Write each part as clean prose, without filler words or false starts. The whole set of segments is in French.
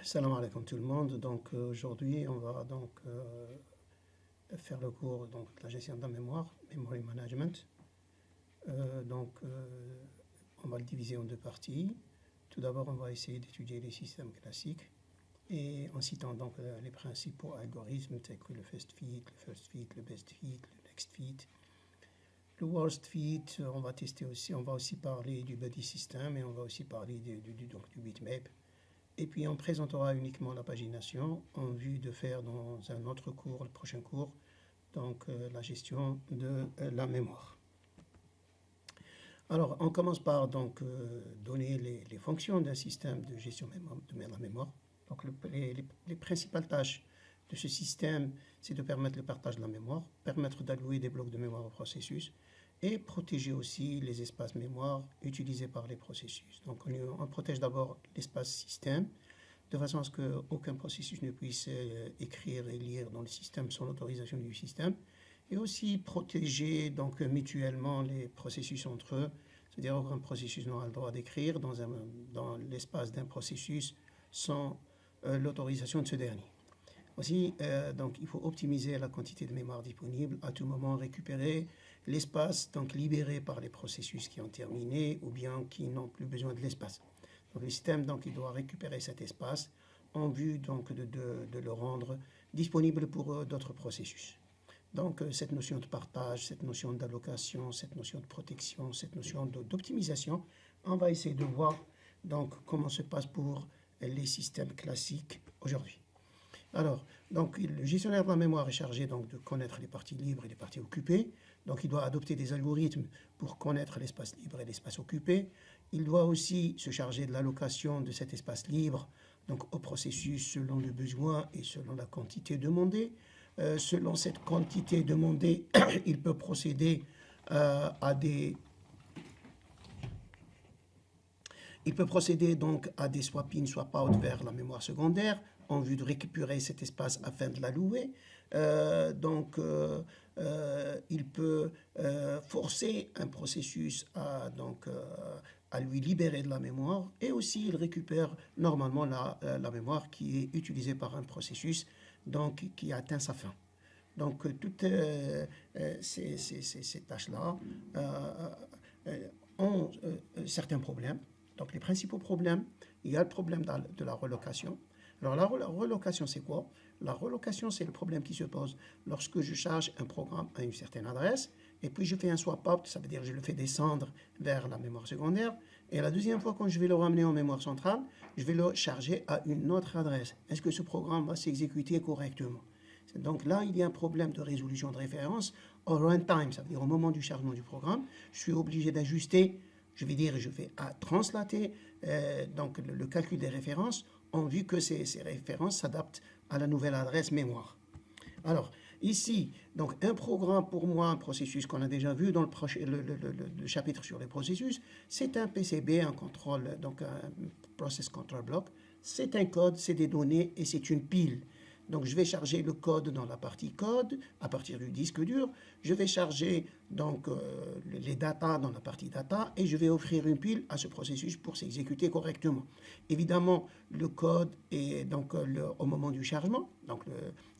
Salam alaikum tout le monde. Donc aujourd'hui, on va donc faire le cours de la gestion de la mémoire, Memory Management. On va le diviser en deux parties. Tout d'abord, on va essayer d'étudier les systèmes classiques et en citant donc les principaux algorithmes tels que le first fit, le best fit, le next fit. Le worst fit, on va tester aussi, on va aussi parler du buddy system et on va aussi parler du bitmap. Et puis on présentera uniquement la pagination en vue de faire dans un autre cours, le prochain cours, donc la gestion de la mémoire. Alors on commence par donc donner les fonctions d'un système de gestion de la mémoire. Donc les principales tâches de ce système, c'est de permettre le partage de la mémoire, permettre d'allouer des blocs de mémoire au processus et protéger aussi les espaces mémoire utilisés par les processus. Donc on protège d'abord l'espace système de façon à ce qu'aucun processus ne puisse écrire et lire dans le système sans l'autorisation du système, et aussi protéger donc mutuellement les processus entre eux, c'est-à-dire aucun processus n'aura le droit d'écrire dans l'espace d'un processus sans l'autorisation de ce dernier. Aussi, donc, il faut optimiser la quantité de mémoire disponible, à tout moment récupérer l'espace donc libéré par les processus qui ont terminé ou bien qui n'ont plus besoin de l'espace. Donc le système donc, il doit récupérer cet espace en vue donc, de le rendre disponible pour d'autres processus. Donc cette notion de partage, cette notion d'allocation, cette notion de protection, cette notion d'optimisation, on va essayer de voir donc, comment se passe pour les systèmes classiques aujourd'hui. Alors, donc, le gestionnaire de la mémoire est chargé donc, de connaître les parties libres et les parties occupées. Donc, il doit adopter des algorithmes pour connaître l'espace libre et l'espace occupé. Il doit aussi se charger de l'allocation de cet espace libre donc, au processus selon le besoin et selon la quantité demandée. Selon cette quantité demandée, il peut procéder donc à des swap in, swap out vers la mémoire secondaire en vue de récupérer cet espace afin de l'allouer. Il peut forcer un processus à lui libérer de la mémoire, et aussi il récupère normalement la mémoire qui est utilisée par un processus donc, qui atteint sa fin. Donc toutes ces tâches-là ont certains problèmes. Donc les principaux problèmes, il y a le problème de la relocation. Alors la relocation, c'est quoi? La relocation, c'est le problème qui se pose lorsque je charge un programme à une certaine adresse, et puis je fais un swap out, ça veut dire que je le fais descendre vers la mémoire secondaire, et la deuxième fois, quand je vais le ramener en mémoire centrale, je vais le charger à une autre adresse. Est-ce que ce programme va s'exécuter correctement? Donc là, il y a un problème de résolution de référence au runtime, ça veut dire au moment du chargement du programme, je suis obligé d'ajuster, je vais translater donc le calcul des références en vue que ces références s'adaptent à la nouvelle adresse mémoire. Alors, ici, donc un programme pour moi, un processus qu'on a déjà vu dans le chapitre sur les processus, c'est un PCB, un contrôle, donc un Process Control Block. C'est un code, c'est des données et c'est une pile. Donc je vais charger le code dans la partie code à partir du disque dur. Je vais charger donc les data dans la partie data et je vais offrir une pile à ce processus pour s'exécuter correctement. Évidemment, le code est donc au moment du chargement, donc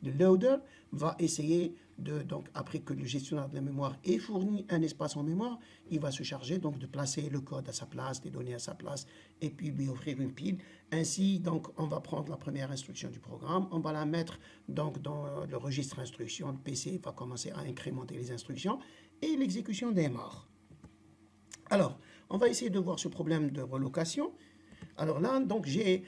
le loader va essayer donc après que le gestionnaire de la mémoire ait fourni un espace en mémoire, il va se charger donc de placer le code à sa place, les données à sa place et puis lui offrir une pile. Ainsi, donc on va prendre la première instruction du programme, on va la mettre donc dans le registre instruction, le PC va commencer à incrémenter les instructions et l'exécution démarre. Alors, on va essayer de voir ce problème de relocation. Alors là, donc j'ai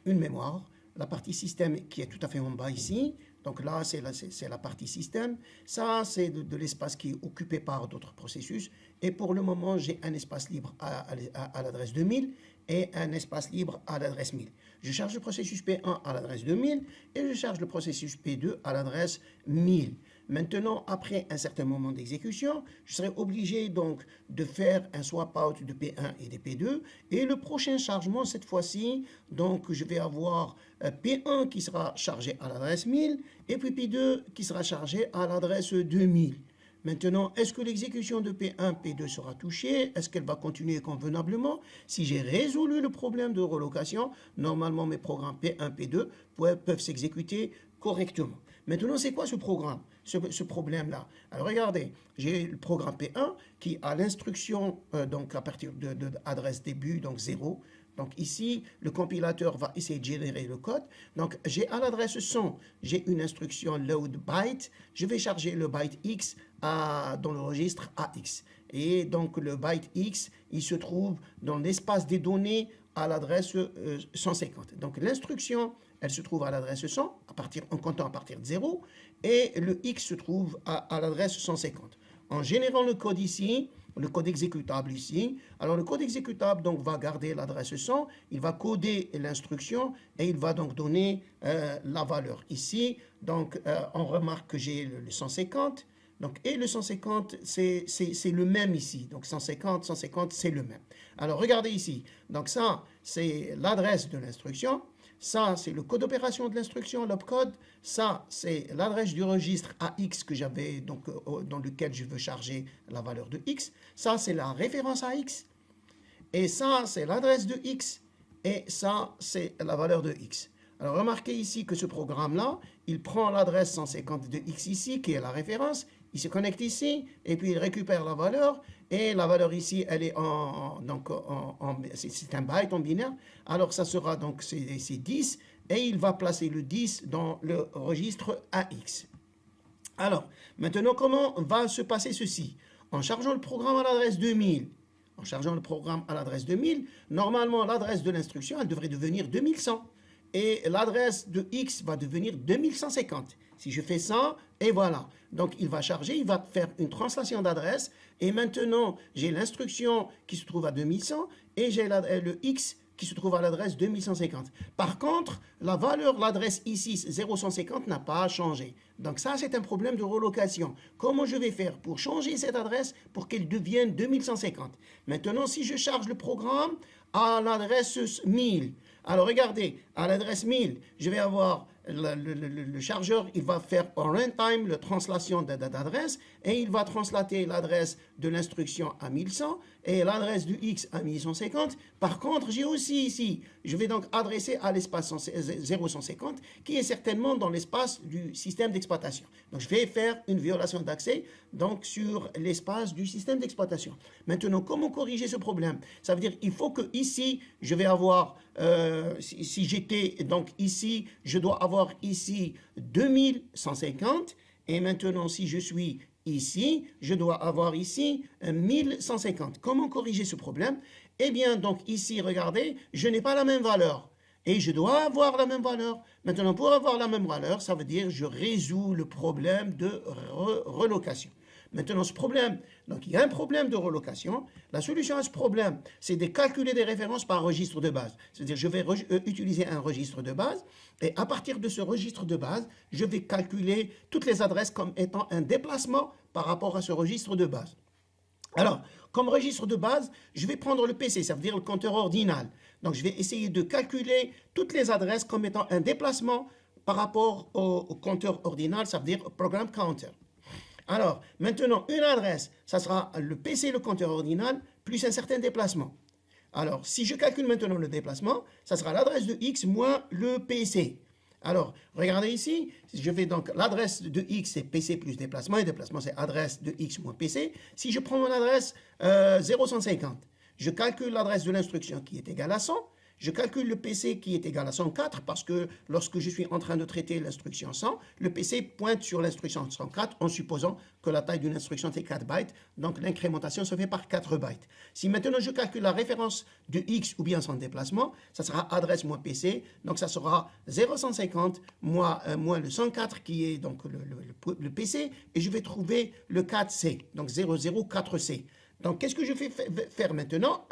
une mémoire, la partie système qui est tout à fait en bas ici. Donc là, c'est la partie système. Ça, c'est de l'espace qui est occupé par d'autres processus. Et pour le moment, j'ai un espace libre à l'adresse 2000 et un espace libre à l'adresse 1000. Je charge le processus P1 à l'adresse 2000 et je charge le processus P2 à l'adresse 1000. Maintenant, après un certain moment d'exécution, je serai obligé donc de faire un swap out de P1 et de P2. Et le prochain chargement, cette fois-ci, donc je vais avoir P1 qui sera chargé à l'adresse 1000 et puis P2 qui sera chargé à l'adresse 2000. Maintenant, est-ce que l'exécution de P1, P2 sera touchée? Est-ce qu'elle va continuer convenablement? Si j'ai résolu le problème de relocation, normalement mes programmes P1, P2 peuvent s'exécuter correctement. Maintenant, c'est quoi ce programme, ce problème-là? Alors, regardez, j'ai le programme P1 qui a l'instruction, donc à partir de adresse début, donc 0. Donc ici, le compilateur va essayer de générer le code. Donc j'ai à l'adresse 100, j'ai une instruction load byte. Je vais charger le byte X dans le registre AX. Et donc le byte X, il se trouve dans l'espace des données à l'adresse 150. Donc l'instruction, elle se trouve à l'adresse 100, en comptant à partir de 0, et le X se trouve à l'adresse 150. En générant le code ici, le code exécutable ici, alors le code exécutable donc va garder l'adresse 100, il va coder l'instruction et il va donc donner la valeur ici. Donc on remarque que j'ai le 150, donc, et le 150 c'est le même ici, donc 150, 150 c'est le même. Alors regardez ici, donc ça c'est l'adresse de l'instruction. Ça, c'est le code d'opération de l'instruction, l'opcode. Ça, c'est l'adresse du registre AX que j'avais, donc dans lequel je veux charger la valeur de X. Ça, c'est la référence AX. Et ça, c'est l'adresse de X. Et ça, c'est la valeur de X. Alors, remarquez ici que ce programme-là, il prend l'adresse 150 de X ici, qui est la référence. Il se connecte ici, et puis il récupère la valeur. Et la valeur ici, elle est c'est un byte en binaire. Alors, ça sera donc, c'est 10. Et il va placer le 10 dans le registre AX. Alors, maintenant, comment va se passer ceci? En chargeant le programme à l'adresse 2000, normalement, l'adresse de l'instruction, elle devrait devenir 2100. Et l'adresse de X va devenir 2150. Si je fais ça, et voilà. Donc, il va charger, il va faire une translation d'adresse. Et maintenant, j'ai l'instruction qui se trouve à 2100 et j'ai le X qui se trouve à l'adresse 2150. Par contre, la valeur, l'adresse ici, 0150, n'a pas changé. Donc ça, c'est un problème de relocation. Comment je vais faire pour changer cette adresse pour qu'elle devienne 2150? Maintenant, si je charge le programme à l'adresse 1000, alors regardez, à l'adresse 1000, je vais avoir le chargeur, il va faire en runtime la translation d'adresse et il va translater l'adresse de l'instruction à 1100 et l'adresse du X à 1150. Par contre, j'ai aussi ici, je vais donc adresser à l'espace 0150 qui est certainement dans l'espace du système d'exploitation. Donc, je vais faire une violation d'accès donc sur l'espace du système d'exploitation. Maintenant, comment corriger ce problème? Ça veut dire il faut que ici, je vais avoir, si j'étais donc ici, je dois avoir ici 2150 et maintenant si je suis ici, je dois avoir ici 1150. Comment corriger ce problème? Eh bien donc ici, regardez, je n'ai pas la même valeur et je dois avoir la même valeur. Maintenant pour avoir la même valeur, ça veut dire je résous le problème de relocation. Maintenant, ce problème, donc il y a un problème de relocation. La solution à ce problème, c'est de calculer des références par registre de base. C'est-à-dire, je vais utiliser un registre de base et à partir de ce registre de base, je vais calculer toutes les adresses comme étant un déplacement par rapport à ce registre de base. Alors, comme registre de base, je vais prendre le PC, ça veut dire le compteur ordinal. Donc, je vais essayer de calculer toutes les adresses comme étant un déplacement par rapport au compteur ordinal, ça veut dire program counter. Alors, maintenant, une adresse, ça sera le PC, le compteur ordinal, plus un certain déplacement. Alors, si je calcule maintenant le déplacement, ça sera l'adresse de X moins le PC. Alors, regardez ici, je fais donc l'adresse de X, c'est PC plus déplacement, et déplacement, c'est adresse de X moins PC. Si je prends mon adresse 0150, je calcule l'adresse de l'instruction qui est égale à 100, je calcule le PC qui est égal à 104 parce que lorsque je suis en train de traiter l'instruction 100, le PC pointe sur l'instruction 104 en supposant que la taille d'une instruction est 4 bytes. Donc l'incrémentation se fait par 4 bytes. Si maintenant je calcule la référence de X ou bien son déplacement, ça sera adresse moins PC. Donc ça sera 0150 moins le 104 qui est donc le PC et je vais trouver le 4C, donc 004C. Donc qu'est-ce que je vais faire maintenant?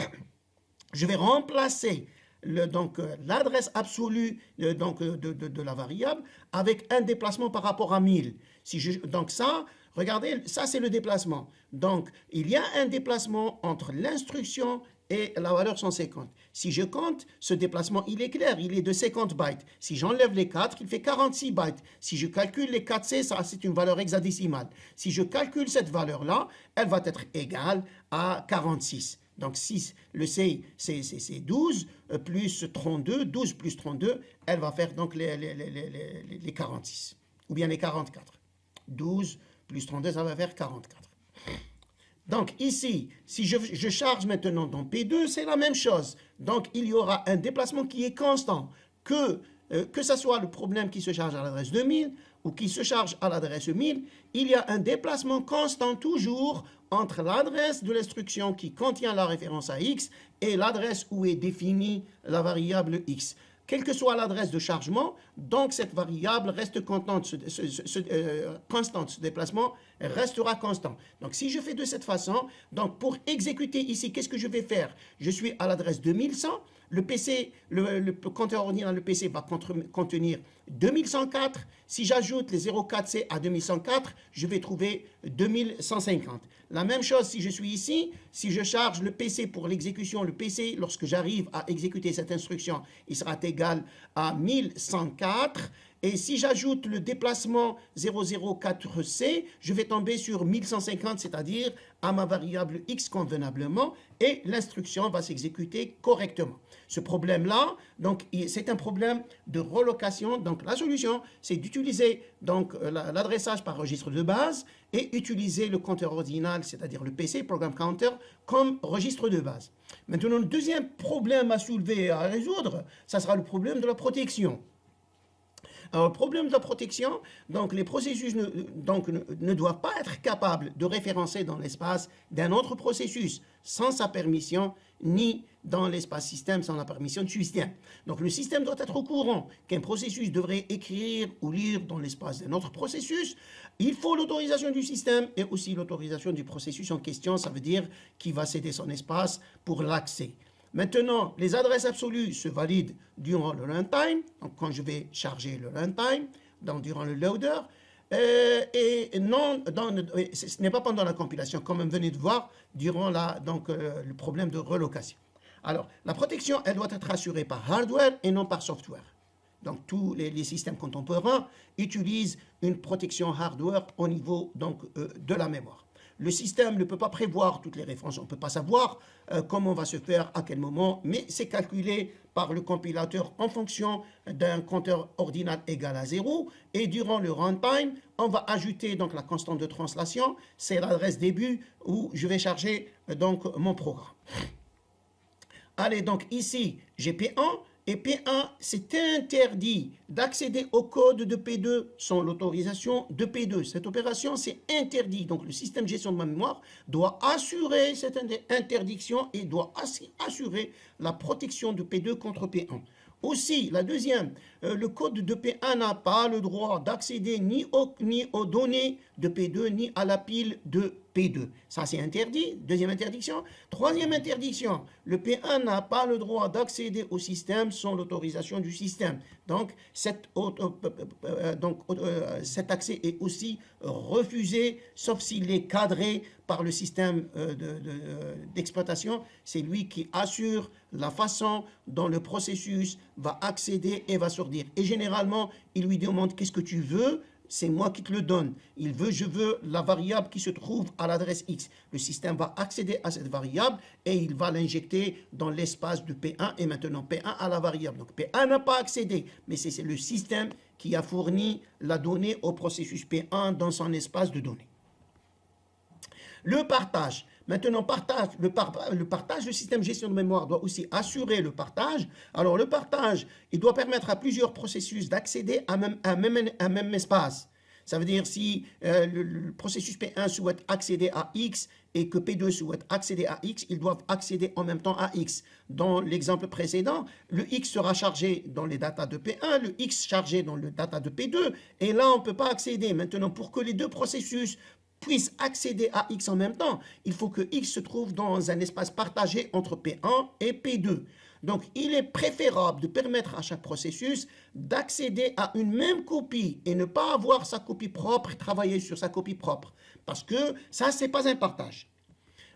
Je vais remplacer l'adresse absolue de la variable avec un déplacement par rapport à 1000. Donc ça, regardez, ça c'est le déplacement. Donc il y a un déplacement entre l'instruction et la valeur 150. Si je compte, ce déplacement, il est clair, il est de 50 bytes. Si j'enlève les 4, il fait 46 bytes. Si je calcule les 4C, ça c'est une valeur hexadécimale. Si je calcule cette valeur-là, elle va être égale à 46. Donc 6, le C, c'est 12 plus 32, 12 plus 32, elle va faire donc les 46, ou bien les 44. 12 plus 32, ça va faire 44. Donc ici, si je charge maintenant dans P2, c'est la même chose. Donc il y aura un déplacement qui est constant, que ce soit le problème qui se charge à l'adresse 2000 ou qui se charge à l'adresse 1000, il y a un déplacement constant toujours entre l'adresse de l'instruction qui contient la référence à x et l'adresse où est définie la variable x. Quelle que soit l'adresse de chargement, donc cette variable reste constante, ce déplacement restera constant. Donc si je fais de cette façon, donc pour exécuter ici, qu'est-ce que je vais faire? Je suis à l'adresse 2100, le PC, le compteur ordinaire, le PC va contenir 2104. Si j'ajoute les 04C à 2104, je vais trouver 2150. La même chose si je suis ici, si je charge le PC pour l'exécution, le PC, lorsque j'arrive à exécuter cette instruction, il sera égal à 1104. Et si j'ajoute le déplacement 004C, je vais tomber sur 1150, c'est-à-dire à ma variable x convenablement, et l'instruction va s'exécuter correctement. Ce problème-là, donc, c'est un problème de relocation. Donc, la solution, c'est d'utiliser l'adressage par registre de base et utiliser le compteur ordinal, c'est-à-dire le PC, Program Counter, comme registre de base. Maintenant, le deuxième problème à soulever et à résoudre, ça sera le problème de la protection. Alors, le problème de la protection, donc les processus ne doivent pas être capables de référencer dans l'espace d'un autre processus sans sa permission, ni dans l'espace système sans la permission du système. Donc, le système doit être au courant qu'un processus devrait écrire ou lire dans l'espace d'un autre processus. Il faut l'autorisation du système et aussi l'autorisation du processus en question. Ça veut dire qu'il va céder son espace pour l'accès. Maintenant, les adresses absolues se valident durant le runtime, donc quand je vais charger le runtime, donc durant le loader, et non, ce n'est pas pendant la compilation, comme vous venez de voir, durant le problème de relocation. Alors, la protection, elle doit être assurée par hardware et non par software. Donc, tous les systèmes contemporains utilisent une protection hardware au niveau de la mémoire. Le système ne peut pas prévoir toutes les références, on ne peut pas savoir comment va se faire, à quel moment, mais c'est calculé par le compilateur en fonction d'un compteur ordinal égal à 0. Et durant le runtime, on va ajouter donc la constante de translation, c'est l'adresse début où je vais charger mon programme. Allez, donc ici, j'ai P1. Et P1, c'est interdit d'accéder au code de P2 sans l'autorisation de P2. Cette opération, c'est interdit. Donc, le système de gestion de ma mémoire doit assurer cette interdiction et doit assurer la protection de P2 contre P1. Aussi, la deuxième, le code de P1 n'a pas le droit d'accéder ni aux données de P2 ni à la pile de P2. Ça, c'est interdit. Deuxième interdiction. Troisième interdiction, le P1 n'a pas le droit d'accéder au système sans l'autorisation du système. Donc, cet accès est aussi refusé, sauf s'il est cadré par le système d'exploitation. C'est lui qui assure la façon dont le processus va accéder et va sortir. Et généralement, il lui demande qu'est-ce que tu veux. C'est moi qui te le donne. Je veux la variable qui se trouve à l'adresse X. Le système va accéder à cette variable et il va l'injecter dans l'espace de P1. Et maintenant, P1 a la variable. Donc, P1 n'a pas accédé, mais c'est le système qui a fourni la donnée au processus P1 dans son espace de données. Le partage. Maintenant, le système de gestion de mémoire doit aussi assurer le partage. Alors, le partage, il doit permettre à plusieurs processus d'accéder à un même espace. Ça veut dire si le processus P1 souhaite accéder à X et que P2 souhaite accéder à X, ils doivent accéder en même temps à X. Dans l'exemple précédent, le X sera chargé dans les datas de P1, le X chargé dans le data de P2, et là, on ne peut pas accéder. Maintenant, pour que les deux processus puissent accéder à X en même temps, il faut que X se trouve dans un espace partagé entre P1 et P2. Donc, il est préférable de permettre à chaque processus d'accéder à une même copie et ne pas avoir sa copie propre et travailler sur sa copie propre. Parce que ça, ce n'est pas un partage.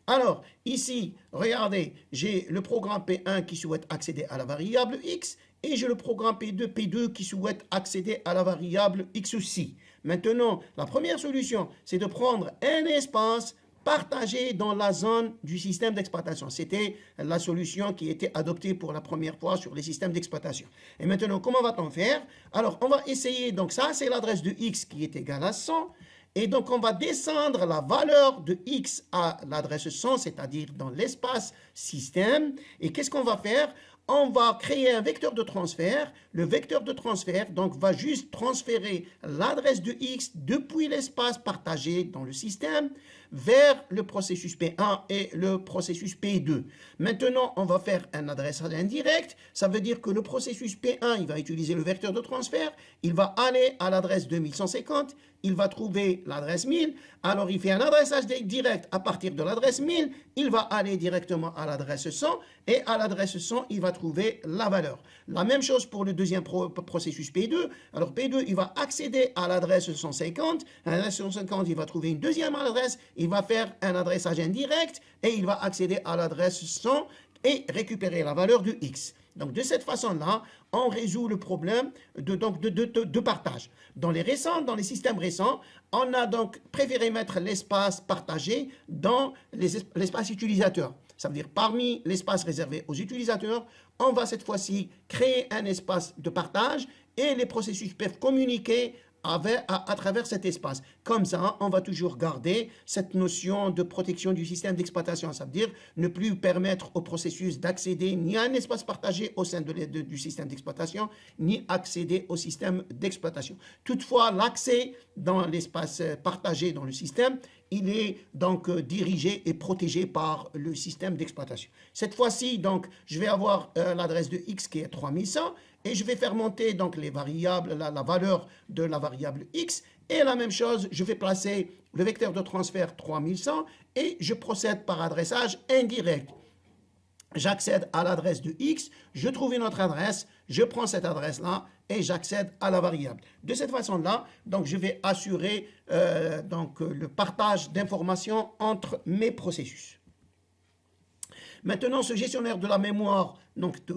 Alors, ici, regardez, j'ai le programme P1 qui souhaite accéder à la variable x et j'ai le programme P2 qui souhaite accéder à la variable x aussi. Maintenant, la première solution, c'est de prendre un espace partagé dans la zone du système d'exploitation. C'était la solution qui était adoptée pour la première fois sur les systèmes d'exploitation. Et maintenant, comment va-t-on faire? Alors, on va essayer, donc ça, c'est l'adresse de x qui est égale à 100. Et donc, on va descendre la valeur de x à l'adresse 100, c'est-à-dire dans l'espace système. Et qu'est-ce qu'on va faire? On va créer un vecteur de transfert. Le vecteur de transfert donc, va juste transférer l'adresse de x depuis l'espace partagé dans le système vers le processus P1 et le processus P2. Maintenant, on va faire un adressage indirect. Ça veut dire que le processus P1, il va utiliser le vecteur de transfert. Il va aller à l'adresse 2150. Il va trouver l'adresse 1000. Alors, il fait un adressage direct à partir de l'adresse 1000. Il va aller directement à l'adresse 100. Et à l'adresse 100, il va trouver la valeur. La même chose pour le deuxième processus P2. Alors, P2, il va accéder à l'adresse 150. À l'adresse 150, il va trouver une deuxième adresse. Il va faire un adressage indirect et il va accéder à l'adresse 100 et récupérer la valeur de x. Donc, de cette façon-là, on résout le problème de partage. Dans les systèmes récents, on a donc préféré mettre l'espace partagé dans l'espace utilisateur. Ça veut dire parmi l'espace réservé aux utilisateurs, on va cette fois-ci créer un espace de partage et les processus peuvent communiquer à travers cet espace. Comme ça, on va toujours garder cette notion de protection du système d'exploitation. Ça veut dire ne plus permettre au processus d'accéder ni à un espace partagé au sein du système d'exploitation, ni accéder au système d'exploitation. Toutefois, l'accès dans l'espace partagé dans le système, il est donc dirigé et protégé par le système d'exploitation. Cette fois-ci, donc, je vais avoir l'adresse de x qui est 3100 et je vais faire monter donc les variables, la valeur de la variable x. Et la même chose, je vais placer le vecteur de transfert 3100 et je procède par adressage indirect. J'accède à l'adresse de x, je trouve une autre adresse, je prends cette adresse-là et j'accède à la variable. De cette façon-là, donc je vais assurer le partage d'informations entre mes processus. Maintenant, ce gestionnaire de la mémoire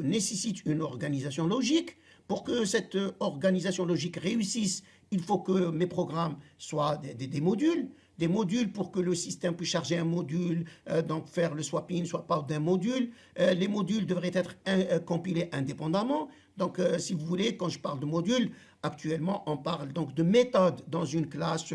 nécessite une organisation logique. Pour que cette organisation logique réussisse, il faut que mes programmes soient des modules. Des modules pour que le système puisse charger un module, donc faire le swap-in, swap-out d'un module. Les modules devraient être compilés indépendamment. Donc, si vous voulez, quand je parle de module, actuellement, on parle donc de méthode dans une classe.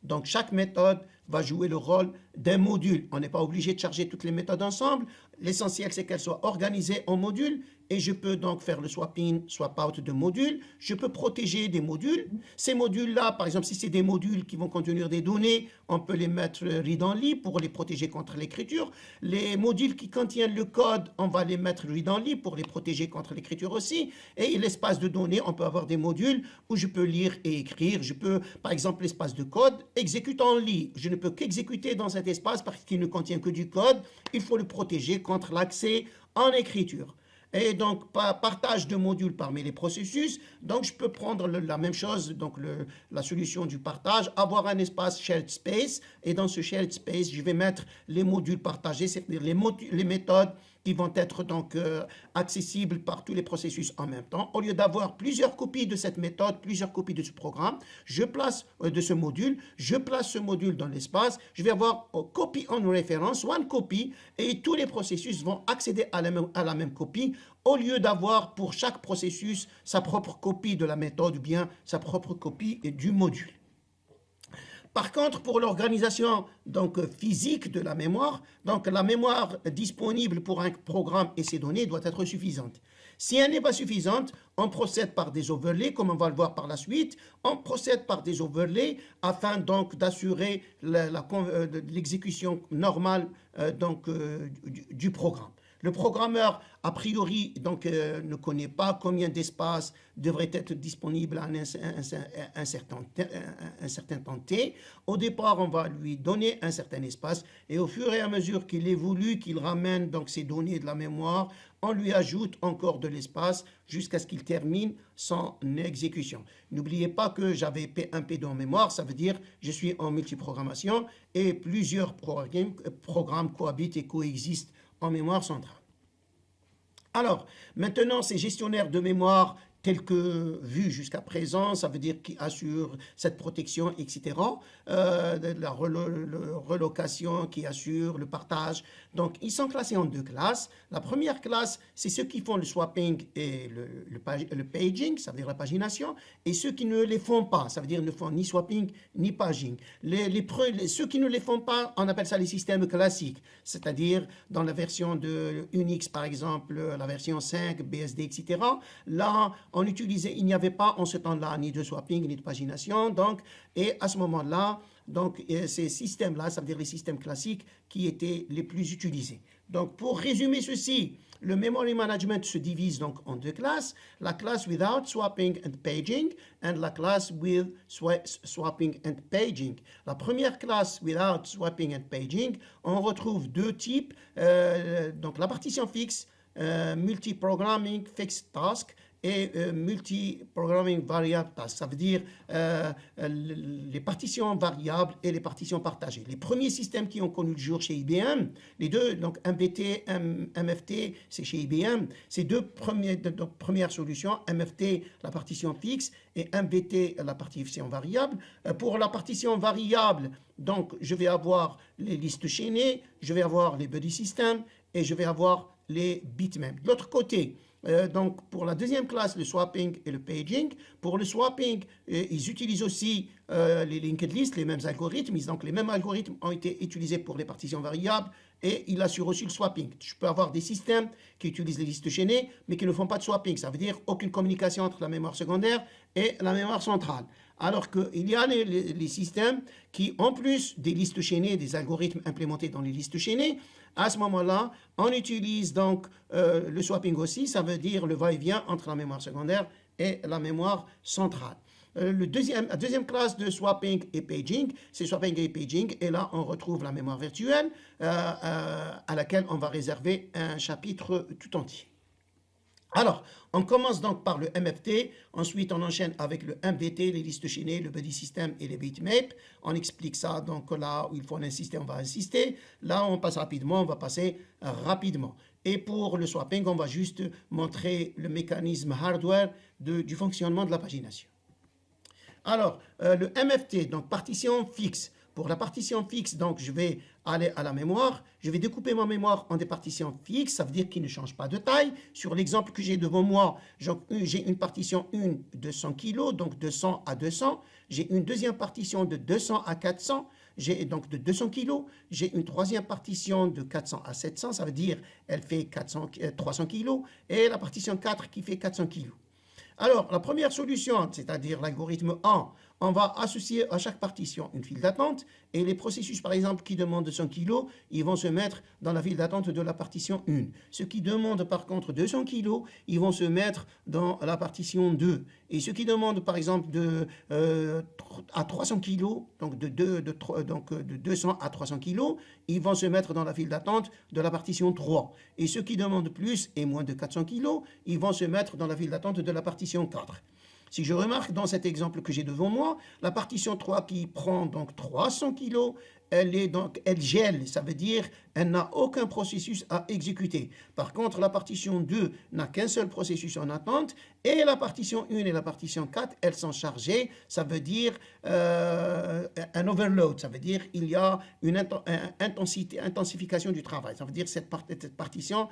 Donc, chaque méthode va jouer le rôle d'un module. On n'est pas obligé de charger toutes les méthodes ensemble. L'essentiel, c'est qu'elles soient organisées en modules et je peux donc faire le swap-in, swap-out de modules. Je peux protéger des modules. Ces modules-là, par exemple, si c'est des modules qui vont contenir des données, on peut les mettre read-only pour les protéger contre l'écriture. Les modules qui contiennent le code, on va les mettre read-only pour les protéger contre l'écriture aussi. Et l'espace de données, on peut avoir des modules où je peux lire et écrire. Je peux, par exemple, l'espace de code, exécute en lit. Je ne peux qu'exécuter dans cet espace parce qu'il ne contient que du code. Il faut le protéger contre l'accès en écriture. Et donc, partage de modules parmi les processus. Donc, je peux prendre la même chose, donc la solution du partage, avoir un espace shared space. Et dans ce shared space, je vais mettre les modules partagés, c'est-à-dire les méthodes qui vont être donc accessibles par tous les processus en même temps. Au lieu d'avoir plusieurs copies de cette méthode, plusieurs copies de ce programme, je place je place ce module dans l'espace. Je vais avoir copy on reference, one copy, et tous les processus vont accéder à la même copie au lieu d'avoir pour chaque processus sa propre copie de la méthode ou bien sa propre copie du module. Par contre, pour l'organisation physique de la mémoire, la mémoire disponible pour un programme et ses données doit être suffisante. Si elle n'est pas suffisante, on procède par des overlays, comme on va le voir par la suite. On procède par des overlays afin donc d'assurer l'exécution normale du programme. Le programmeur, a priori, ne connaît pas combien d'espace devrait être disponible à un certain temps T. Au départ, on va lui donner un certain espace et au fur et à mesure qu'il évolue, qu'il ramène donc ces données de la mémoire on lui ajoute encore de l'espace jusqu'à ce qu'il termine son exécution. N'oubliez pas que j'avais P1, P2 en mémoire, ça veut dire je suis en multiprogrammation et plusieurs programmes cohabitent et coexistent en mémoire centrale. Alors, maintenant, ces gestionnaires de mémoire tels que vus jusqu'à présent, ça veut dire qui assure cette protection, etc. La relocation qui assure le partage. Donc, ils sont classés en deux classes. La première classe, c'est ceux qui font le swapping et le paging, ça veut dire la pagination, et ceux qui ne les font pas, ça veut dire ne font ni swapping ni paging. Ceux qui ne les font pas, on appelle ça les systèmes classiques, c'est-à-dire dans la version de Unix, par exemple, la version 5, BSD, etc. Là, il n'y avait pas en ce temps-là ni de swapping ni de pagination, donc, et à ce moment-là, donc ces systèmes-là, ça veut dire les systèmes classiques qui étaient les plus utilisés. Donc pour résumer ceci, le memory management se divise donc en deux classes, la classe without swapping and paging et la classe with swapping and paging. La première classe without swapping and paging, on retrouve deux types, donc la partition fixe, multi-programming fixed task, et multi-programming variable task. Ça veut dire les partitions variables et les partitions partagées. Les premiers systèmes qui ont connu le jour chez IBM, les deux, donc MBT, MFT, c'est chez IBM, ces deux premières solutions, MFT, la partition fixe, et MBT, la partition variable. Pour la partition variable, donc, je vais avoir les listes chaînées, je vais avoir les buddy systems, et je vais avoir les bitmaps. De l'autre côté, donc pour la deuxième classe, le swapping et le paging. Pour le swapping, ils utilisent aussi les linked lists, les mêmes algorithmes. Donc les mêmes algorithmes ont été utilisés pour les partitions variables et ils assurent aussi le swapping. Je peux avoir des systèmes qui utilisent les listes chaînées mais qui ne font pas de swapping. Ça veut dire aucune communication entre la mémoire secondaire et la mémoire centrale. Alors qu'il y a les systèmes qui, en plus des listes chaînées, des algorithmes implémentés dans les listes chaînées, à ce moment-là, on utilise donc le swapping aussi, ça veut dire le va-et-vient entre la mémoire secondaire et la mémoire centrale. La deuxième classe de swapping et paging, c'est swapping et paging, et là on retrouve la mémoire virtuelle à laquelle on va réserver un chapitre tout entier. Alors, on commence donc par le MFT, ensuite on enchaîne avec le MBT, les listes chaînées, le buddy system et les bitmaps. On explique ça, donc là où il faut insister, on va insister. Là, on passe rapidement, on va passer rapidement. Et pour le swapping, on va juste montrer le mécanisme hardware du fonctionnement de la pagination. Alors, le MFT, donc partition fixe. Pour la partition fixe, donc je vais aller à la mémoire, je vais découper ma mémoire en des partitions fixes, ça veut dire qu'ils ne changent pas de taille. Sur l'exemple que j'ai devant moi, j'ai une partition 1 de 100 kg, donc de 100 à 200. J'ai une deuxième partition de 200 à 400, j'ai donc de 200 kg. J'ai une troisième partition de 400 à 700, ça veut dire elle fait 300 kg. Et la partition 4 qui fait 400 kg. Alors, la première solution, c'est-à-dire l'algorithme 1, on va associer à chaque partition une file d'attente et les processus, par exemple, qui demandent 100 kg, ils vont se mettre dans la file d'attente de la partition 1. Ceux qui demandent, par contre, 200 kg, ils vont se mettre dans la partition 2. Et ceux qui demandent, par exemple, à 300 kg, donc de 200 à 300 kg, ils vont se mettre dans la file d'attente de la partition 3. Et ceux qui demandent plus et moins de 400 kg, ils vont se mettre dans la file d'attente de la partition 4. Si je remarque dans cet exemple que j'ai devant moi, la partition 3 qui prend donc 300 kg, elle gèle, ça veut dire elle n'a aucun processus à exécuter. Par contre, la partition 2 n'a qu'un seul processus en attente et la partition 1 et la partition 4, elles sont chargées, ça veut dire un overload, ça veut dire il y a une intensification du travail. Ça veut dire cette partition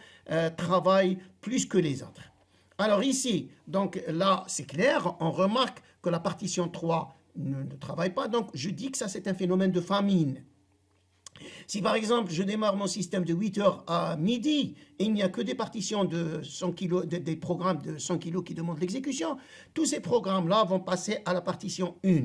travaille plus que les autres. Alors ici, donc là, c'est clair, on remarque que la partition 3 ne travaille pas, donc je dis que ça, c'est un phénomène de famine. Si par exemple, je démarre mon système de 8h à midi, et il n'y a que des partitions de 100 kg, des programmes de 100 kg qui demandent l'exécution, tous ces programmes-là vont passer à la partition 1.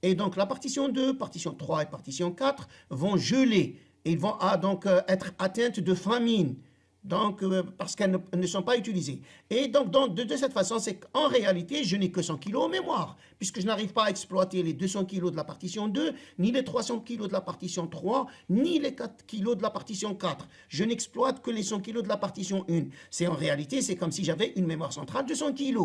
Et donc la partition 2, partition 3 et partition 4 vont geler, et ils vont donc être atteintes de famine. Donc, parce qu'elles ne sont pas utilisées. Et donc, de cette façon, c'est qu'en réalité, je n'ai que 100 kg en mémoire, puisque je n'arrive pas à exploiter les 200 kg de la partition 2, ni les 300 kg de la partition 3, ni les 4 kg de la partition 4. Je n'exploite que les 100 kg de la partition 1. C'est en réalité, c'est comme si j'avais une mémoire centrale de 100 kg.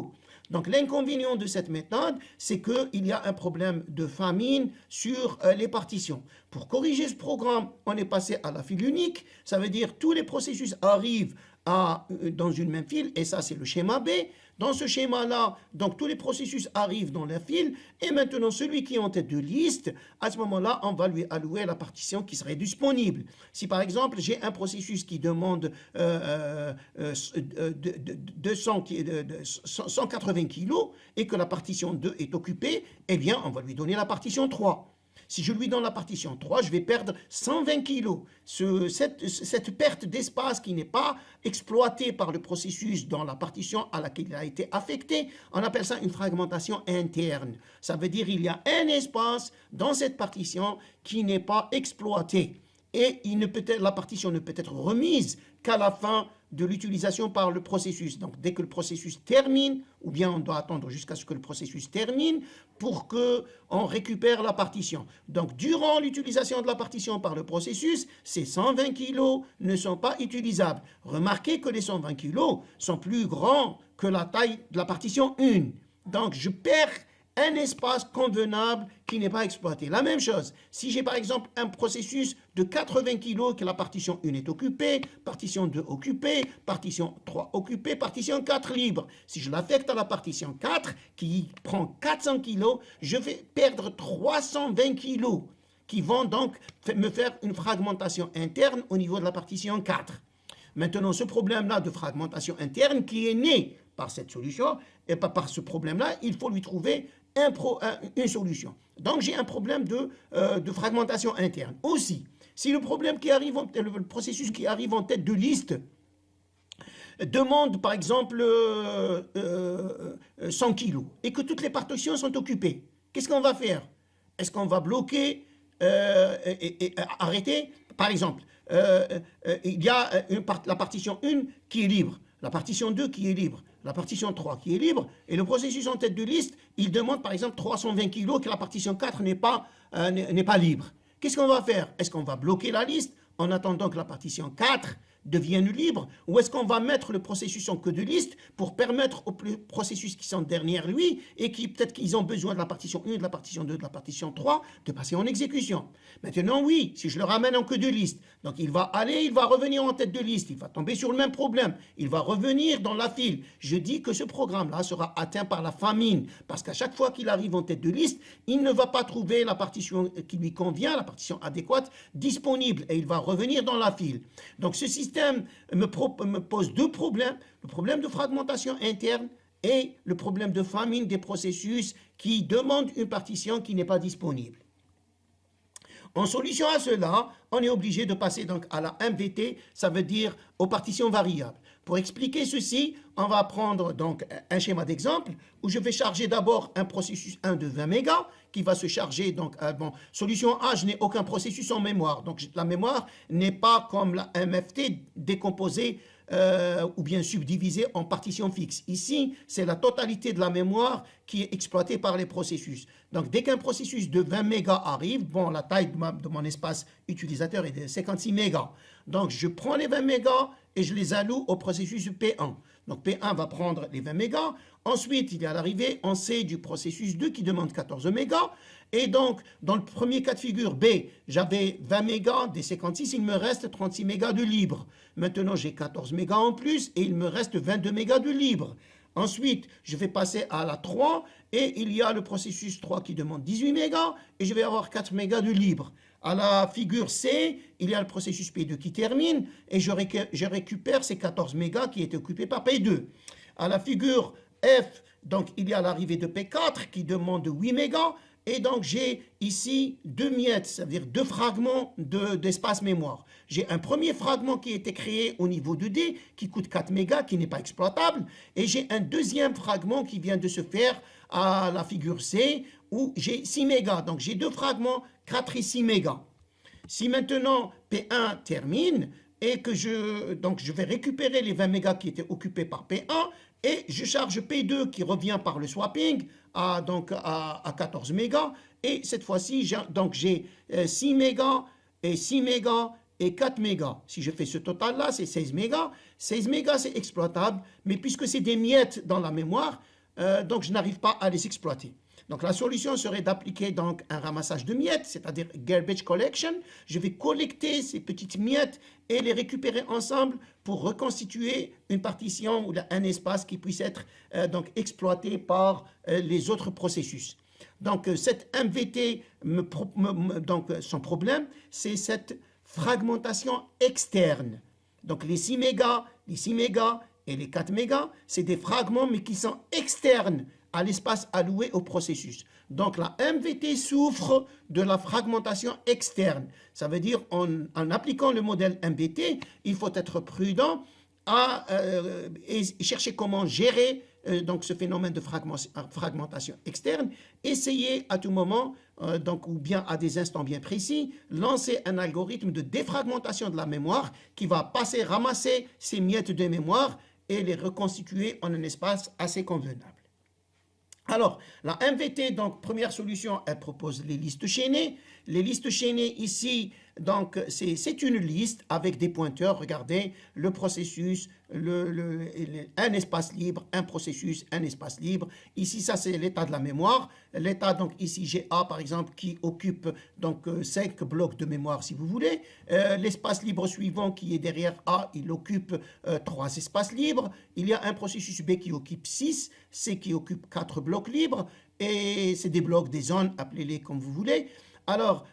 Donc, l'inconvénient de cette méthode, c'est qu'il y a un problème de famine sur les partitions. Pour corriger ce programme, on est passé à la file unique. Ça veut dire tous les processus arrivent dans une même file, et ça, c'est le schéma B. Dans ce schéma-là, donc tous les processus arrivent dans la file, et maintenant, celui qui est en tête de liste, à ce moment-là, on va lui allouer la partition qui serait disponible. Si, par exemple, j'ai un processus qui demande 180 kg, et que la partition 2 est occupée, eh bien, on va lui donner la partition 3. Si je lui donne la partition 3, je vais perdre 120 kg. Cette perte d'espace qui n'est pas exploitée par le processus dans la partition à laquelle il a été affecté, on appelle ça une fragmentation interne. Ça veut dire qu'il y a un espace dans cette partition qui n'est pas exploité. Et la partition ne peut être remise qu'à la fin de l'utilisation par le processus. Donc, dès que le processus termine, ou bien on doit attendre jusqu'à ce que le processus termine pour qu'on récupère la partition. Donc, durant l'utilisation de la partition par le processus, ces 120 kg ne sont pas utilisables. Remarquez que les 120 kg sont plus grands que la taille de la partition 1. Donc, je perds un espace convenable qui n'est pas exploité. La même chose, si j'ai par exemple un processus de 80 kg que la partition 1 est occupée, partition 2 occupée, partition 3 occupée, partition 4 libre. Si je l'affecte à la partition 4 qui prend 400 kg, je vais perdre 320 kg qui vont donc me faire une fragmentation interne au niveau de la partition 4. Maintenant, ce problème-là de fragmentation interne qui est né par cette solution, et pas par ce problème-là, il faut lui trouver une solution. Donc, j'ai un problème de fragmentation interne. Aussi, si le processus qui arrive en tête de liste demande, par exemple, 100 kg et que toutes les partitions sont occupées, qu'est-ce qu'on va faire? Est-ce qu'on va bloquer et arrêter? Par exemple, il y a la partition 1 qui est libre, la partition 2 qui est libre, la partition 3 qui est libre, et le processus en tête de liste, il demande par exemple 320 kg que la partition 4 n'est pas libre. Qu'est-ce qu'on va faire? Est-ce qu'on va bloquer la liste en attendant que la partition 4 devienne libre, ou est-ce qu'on va mettre le processus en queue de liste pour permettre aux processus qui sont derrière lui et qui peut-être qu'ils ont besoin de la partition 1, de la partition 2, de la partition 3 de passer en exécution? Maintenant, oui, si je le ramène en queue de liste, donc il va revenir en tête de liste, il va tomber sur le même problème, il va revenir dans la file. Je dis que ce programme-là sera atteint par la famine, parce qu'à chaque fois qu'il arrive en tête de liste, il ne va pas trouver la partition qui lui convient, la partition adéquate, disponible, et il va revenir dans la file. Donc ce système me pose deux problèmes, le problème de fragmentation interne et le problème de famine des processus qui demandent une partition qui n'est pas disponible. En solution à cela, on est obligé de passer donc à la MVT, ça veut dire aux partitions variables. Pour expliquer ceci, on va prendre donc un schéma d'exemple où je vais charger d'abord un processus 1 de 20 mégas qui va se charger. Donc, solution A, je n'ai aucun processus en mémoire. Donc, la mémoire n'est pas comme la MFT décomposée ou bien subdivisée en partitions fixes. Ici, c'est la totalité de la mémoire qui est exploitée par les processus. Donc, dès qu'un processus de 20 mégas arrive, la taille de mon espace utilisateur est de 56 mégas. Donc, je prends les 20 mégas et je les alloue au processus P1. Donc, P1 va prendre les 20 mégas. Ensuite, il y a l'arrivée en C du processus 2 qui demande 14 mégas. Et donc, dans le premier cas de figure B, j'avais 20 mégas des 56, il me reste 36 mégas de libre. Maintenant, j'ai 14 mégas en plus et il me reste 22 mégas de libre. Ensuite, je vais passer à la 3 et il y a le processus 3 qui demande 18 mégas et je vais avoir 4 mégas de libre. À la figure C, il y a le processus P2 qui termine et je récupère ces 14 mégas qui étaient occupés par P2. À la figure F, donc il y a l'arrivée de P4 qui demande 8 mégas et donc j'ai ici deux miettes, c'est-à-dire deux fragments d'espace mémoire. J'ai un premier fragment qui a été créé au niveau de D qui coûte 4 mégas, qui n'est pas exploitable, et j'ai un deuxième fragment qui vient de se faire à la figure C où j'ai 6 mégas. Donc j'ai deux fragments, 4 et 6 mégas. Si maintenant P1 termine, et que donc je vais récupérer les 20 mégas qui étaient occupés par P1 et je charge P2 qui revient par le swapping à 14 mégas. Et cette fois-ci, j'ai 6 mégas et 6 mégas et 4 mégas. Si je fais ce total-là, c'est 16 mégas. 16 mégas, c'est exploitable, mais puisque c'est des miettes dans la mémoire, donc je n'arrive pas à les exploiter. Donc la solution serait d'appliquer donc un ramassage de miettes, c'est-à-dire garbage collection. Je vais collecter ces petites miettes et les récupérer ensemble pour reconstituer une partition ou un espace qui puisse être donc exploité par les autres processus. Donc cette MVT, donc son problème, c'est cette fragmentation externe. Donc les 6 mégas et les 4 mégas, c'est des fragments mais qui sont externes à l'espace alloué au processus. Donc la MVT souffre de la fragmentation externe. Ça veut dire en appliquant le modèle MVT, il faut être prudent et chercher comment gérer donc ce phénomène de fragmentation externe, essayer à tout moment, ou bien à des instants bien précis, lancer un algorithme de défragmentation de la mémoire qui va ramasser ces miettes de mémoire et les reconstituer en un espace assez convenable. Alors, la MVT, donc, première solution, elle propose les listes chaînées. Les listes chaînées, ici, donc, c'est une liste avec des pointeurs. Regardez, le processus, un espace libre, un processus, un espace libre. Ici, ça, c'est l'état de la mémoire. L'état, donc, ici, j'ai A, par exemple, qui occupe, donc, 5 blocs de mémoire, si vous voulez. L'espace libre suivant, qui est derrière A, il occupe 3 espaces libres. Il y a un processus B qui occupe 6, C qui occupe 4 blocs libres. Et c'est des blocs, des zones, appelez-les comme vous voulez. Alors,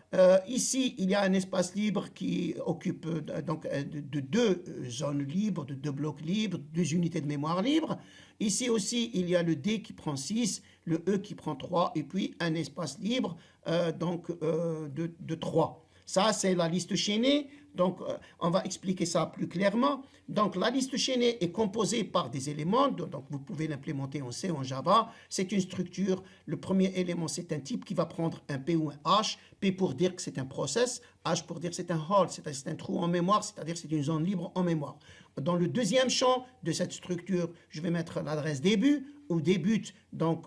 ici, il y a un espace libre qui occupe de 2 zones libres, de 2 blocs libres, 2 unités de mémoire libres. Ici aussi, il y a le D qui prend 6, le E qui prend 3, et puis un espace libre de 3. Ça, c'est la liste chaînée. Donc, on va expliquer ça plus clairement. Donc, la liste chaînée est composée par des éléments. Donc, vous pouvez l'implémenter en C, en Java. C'est une structure. Le premier élément, c'est un type qui va prendre un P ou un H. P pour dire que c'est un process. H pour dire que c'est un hole, c'est-à-dire c'est un trou en mémoire, c'est-à-dire c'est une zone libre en mémoire. Dans le deuxième champ de cette structure, je vais mettre l'adresse début, où débute donc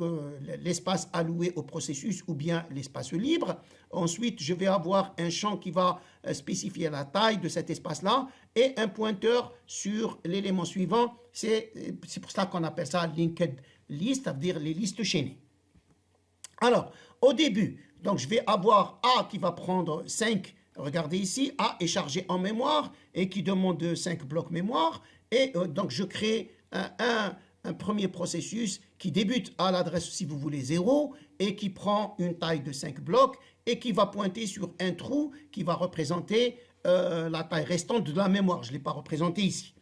l'espace alloué au processus ou bien l'espace libre. Ensuite, je vais avoir un champ qui va spécifier la taille de cet espace-là et un pointeur sur l'élément suivant. C'est pour ça qu'on appelle ça linked list, ça veut dire les listes chaînées. Alors, au début, donc je vais avoir A qui va prendre 5. Regardez ici, A est chargé en mémoire et qui demande 5 blocs mémoire. Et donc, je crée un premier processus qui débute à l'adresse, si vous voulez, 0 et qui prend une taille de 5 blocs et qui va pointer sur un trou qui va représenter la taille restante de la mémoire. Je ne l'ai pas représenté ici.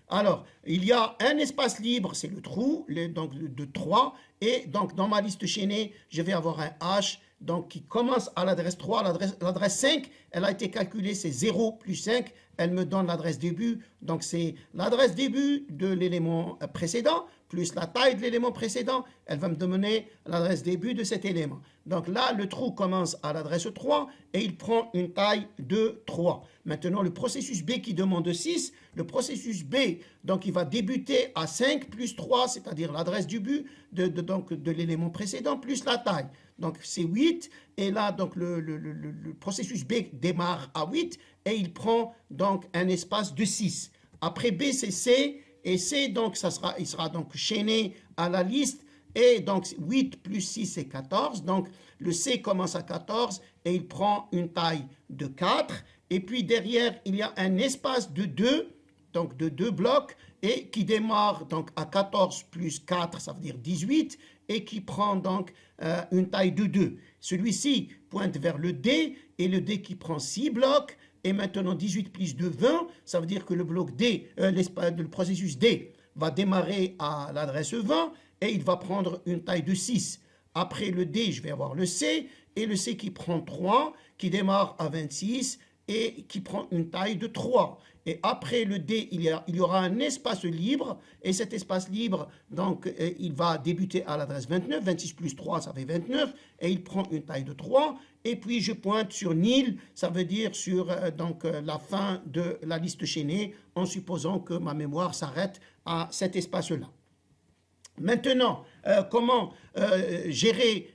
Alors, il y a un espace libre, c'est le trou, donc de 3. Et donc, dans ma liste chaînée, je vais avoir un H donc, qui commence à l'adresse 3. L'adresse 5, elle a été calculée, c'est 0 plus 5. Elle me donne l'adresse début. Donc, c'est l'adresse début de l'élément précédent plus la taille de l'élément précédent. Elle va me donner l'adresse début de cet élément. Donc là, le trou commence à l'adresse 3 et il prend une taille de 3. Maintenant, le processus B qui demande 6, le processus B, donc il va débuter à 5 plus 3, c'est-à-dire l'adresse début de l'élément précédent plus la taille. Donc c'est 8 et là, donc le processus B démarre à 8 et il prend donc un espace de 6. Après B, c'est C. Et C, donc, il sera donc chaîné à la liste. Et donc, 8 plus 6, c'est 14. Donc, le C commence à 14 et il prend une taille de 4. Et puis, derrière, il y a un espace de 2, donc de 2 blocs, et qui démarre donc à 14 plus 4, ça veut dire 18, et qui prend donc une taille de 2. Celui-ci pointe vers le D, et le D qui prend 6 blocs. Et maintenant, 18 plus 2, 20, ça veut dire que le bloc D, le processus D va démarrer à l'adresse 20 et il va prendre une taille de 6. Après le D, je vais avoir le C et le C qui prend 3, qui démarre à 26 et qui prend une taille de 3. et après le D, il y aura un espace libre, et cet espace libre, donc, il va débuter à l'adresse 29, 26 plus 3, ça fait 29, et il prend une taille de 3, et puis je pointe sur nil, ça veut dire sur la fin de la liste chaînée, en supposant que ma mémoire s'arrête à cet espace-là. Maintenant, comment gérer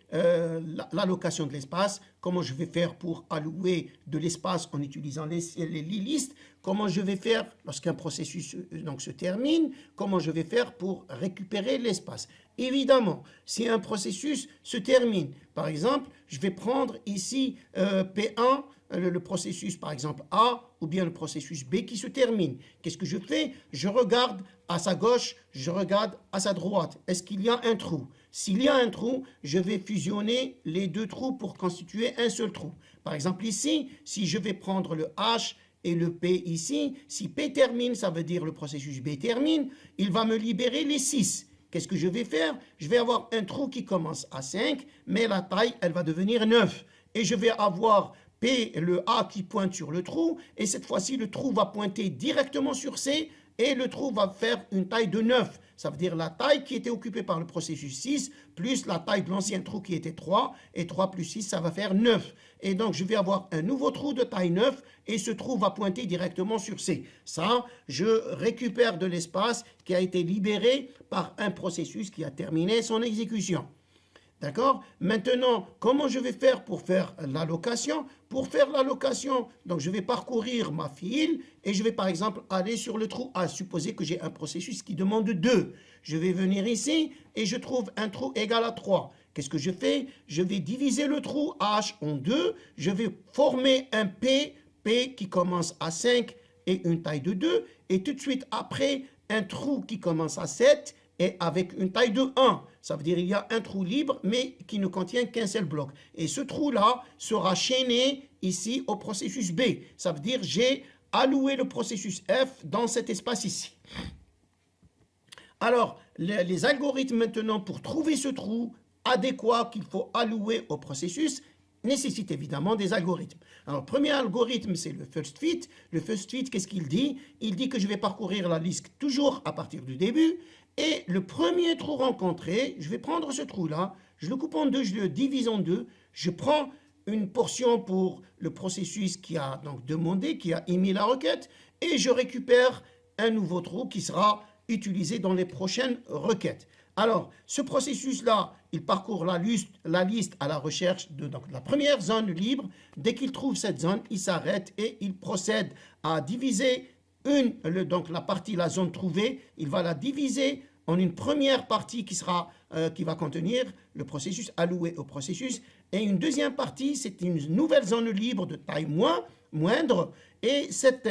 l'allocation de l'espace, comment je vais faire pour allouer de l'espace en utilisant les listes, comment je vais faire lorsqu'un processus se termine, comment je vais faire pour récupérer l'espace. Évidemment, si un processus se termine, par exemple, je vais prendre ici P1, le processus par exemple A, ou bien le processus B qui se termine. Qu'est-ce que je fais? Je regarde à sa gauche, je regarde à sa droite. Est-ce qu'il y a un trou? S'il y a un trou, je vais fusionner les deux trous pour constituer un seul trou. Par exemple ici, si je vais prendre le H et le P ici, si P termine, ça veut dire le processus B termine, il va me libérer les 6. Qu'est-ce que je vais faire? Je vais avoir un trou qui commence à 5, mais la taille, elle va devenir 9. Et je vais avoir P, le A qui pointe sur le trou, et cette fois-ci, le trou va pointer directement sur C, et le trou va faire une taille de 9. Ça veut dire la taille qui était occupée par le processus 6, plus la taille de l'ancien trou qui était 3, et 3 plus 6, ça va faire 9. Et donc, je vais avoir un nouveau trou de taille 9, et ce trou va pointer directement sur C. Ça, je récupère de l'espace qui a été libéré par un processus qui a terminé son exécution. D'accord? Maintenant, comment je vais faire pour faire l'allocation? Pour faire l'allocation, donc je vais parcourir ma file et je vais par exemple aller sur le trou A. Supposer que j'ai un processus qui demande 2. Je vais venir ici et je trouve un trou égal à 3. Qu'est-ce que je fais? Je vais diviser le trou H en 2. Je vais former un P qui commence à 5 et une taille de 2. Et tout de suite après, un trou qui commence à 7 et avec une taille de 1. Ça veut dire qu'il y a un trou libre, mais qui ne contient qu'un seul bloc. Et ce trou-là sera chaîné ici au processus B. Ça veut dire que j'ai alloué le processus F dans cet espace ici. Alors, les algorithmes maintenant pour trouver ce trou adéquat qu'il faut allouer au processus nécessitent évidemment des algorithmes. Alors, le premier algorithme, c'est le first fit. Le first fit, qu'est-ce qu'il dit? Il dit que je vais parcourir la liste toujours à partir du début. Et le premier trou rencontré, je vais prendre ce trou-là, je le coupe en deux, je le divise en deux, je prends une portion pour le processus qui a donc demandé, qui a émis la requête, et je récupère un nouveau trou qui sera utilisé dans les prochaines requêtes. Alors, ce processus-là, il parcourt la liste à la recherche de la première zone libre. Dès qu'il trouve cette zone, il s'arrête et il procède à diviser la zone trouvée, il va la diviser en une première partie qui va contenir le processus alloué au processus, et une deuxième partie, c'est une nouvelle zone libre de taille moindre, et cette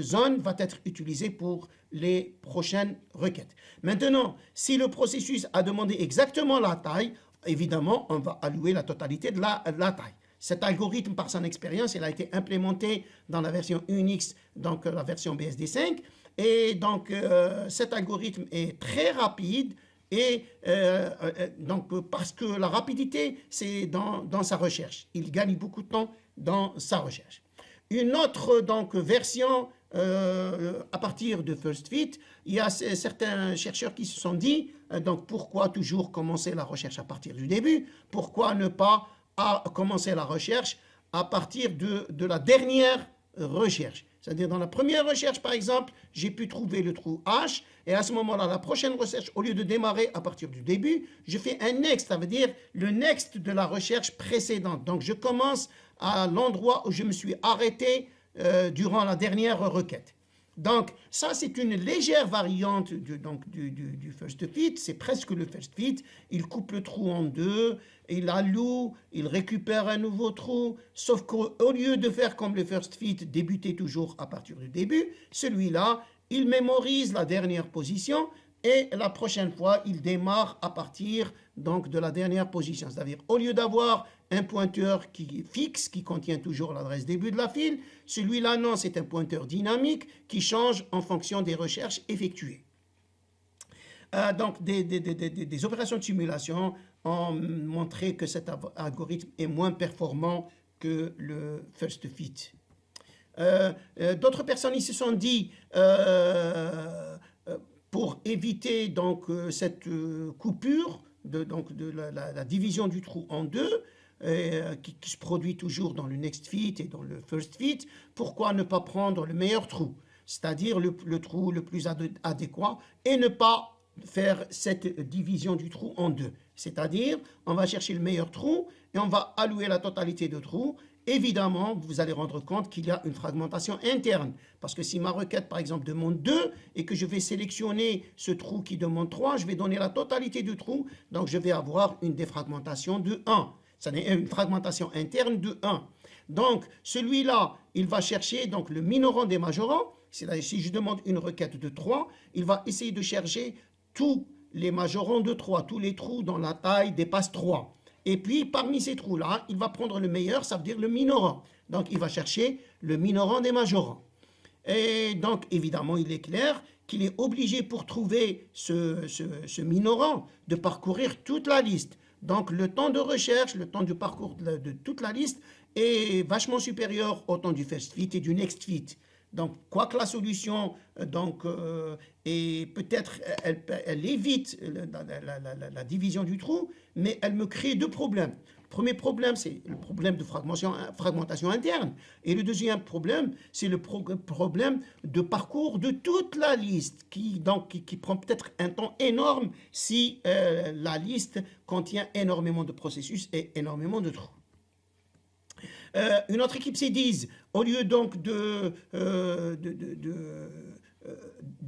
zone va être utilisée pour les prochaines requêtes. Maintenant, si le processus a demandé exactement la taille, évidemment, on va allouer la totalité de la taille. Cet algorithme, par son expérience, il a été implémenté dans la version Unix, donc la version BSD5. Et donc, cet algorithme est très rapide. Et parce que la rapidité, c'est dans sa recherche. Il gagne beaucoup de temps dans sa recherche. Une autre version, à partir de First Fit, il y a certains chercheurs qui se sont dit, pourquoi toujours commencer la recherche à partir du début? Pourquoi ne pas commencer la recherche à partir de la dernière recherche? C'est-à-dire, dans la première recherche, par exemple, j'ai pu trouver le trou H, et à ce moment-là, la prochaine recherche, au lieu de démarrer à partir du début, je fais un next, ça veut dire le next de la recherche précédente. Donc, je commence à l'endroit où je me suis arrêté durant la dernière requête. Donc, ça, c'est une légère variante du first fit. C'est presque le first fit. Il coupe le trou en deux, il alloue, il récupère un nouveau trou. Sauf qu'au lieu de faire comme le first fit, débuter toujours à partir du début, celui-là, il mémorise la dernière position et la prochaine fois, il démarre à partir de la dernière position. C'est-à-dire, au lieu d'avoir un pointeur qui est fixe, qui contient toujours l'adresse début de la file, celui-là, non, c'est un pointeur dynamique qui change en fonction des recherches effectuées. Donc, des opérations de simulation ont montré que cet algorithme est moins performant que le first fit. D'autres personnes, ils se sont dit, pour éviter donc cette coupure, de la division du trou en deux, qui se produit toujours dans le next fit et dans le first fit, pourquoi ne pas prendre le meilleur trou, c'est-à-dire le trou le plus adéquat, et ne pas faire cette division du trou en deux. C'est-à-dire, on va chercher le meilleur trou et on va allouer la totalité de trous. Évidemment, vous allez rendre compte qu'il y a une fragmentation interne. Parce que si ma requête, par exemple, demande 2 et que je vais sélectionner ce trou qui demande 3, je vais donner la totalité du trou. Donc, je vais avoir une défragmentation de 1. Ça n'est une fragmentation interne de 1. Donc, celui-là, il va chercher donc, le minorant des majorants. Si je demande une requête de 3, il va essayer de chercher tous les majorants de 3, tous les trous dont la taille dépasse 3. Et puis, parmi ces trous-là, il va prendre le meilleur, ça veut dire le minorant. Donc, il va chercher le minorant des majorants. Et donc, évidemment, il est clair qu'il est obligé, pour trouver ce minorant, de parcourir toute la liste. Donc, le temps de recherche, le temps de parcours de toute la liste est vachement supérieur au temps du first fit et du next fit. Donc, quoi que la solution, et peut-être elle évite la division du trou, mais elle me crée deux problèmes. Le premier problème, c'est le problème de fragmentation interne. Et le deuxième problème, c'est le problème de parcours de toute la liste, qui prend peut-être un temps énorme si la liste contient énormément de processus et énormément de trous. Une autre équipe s'est dit, au lieu donc de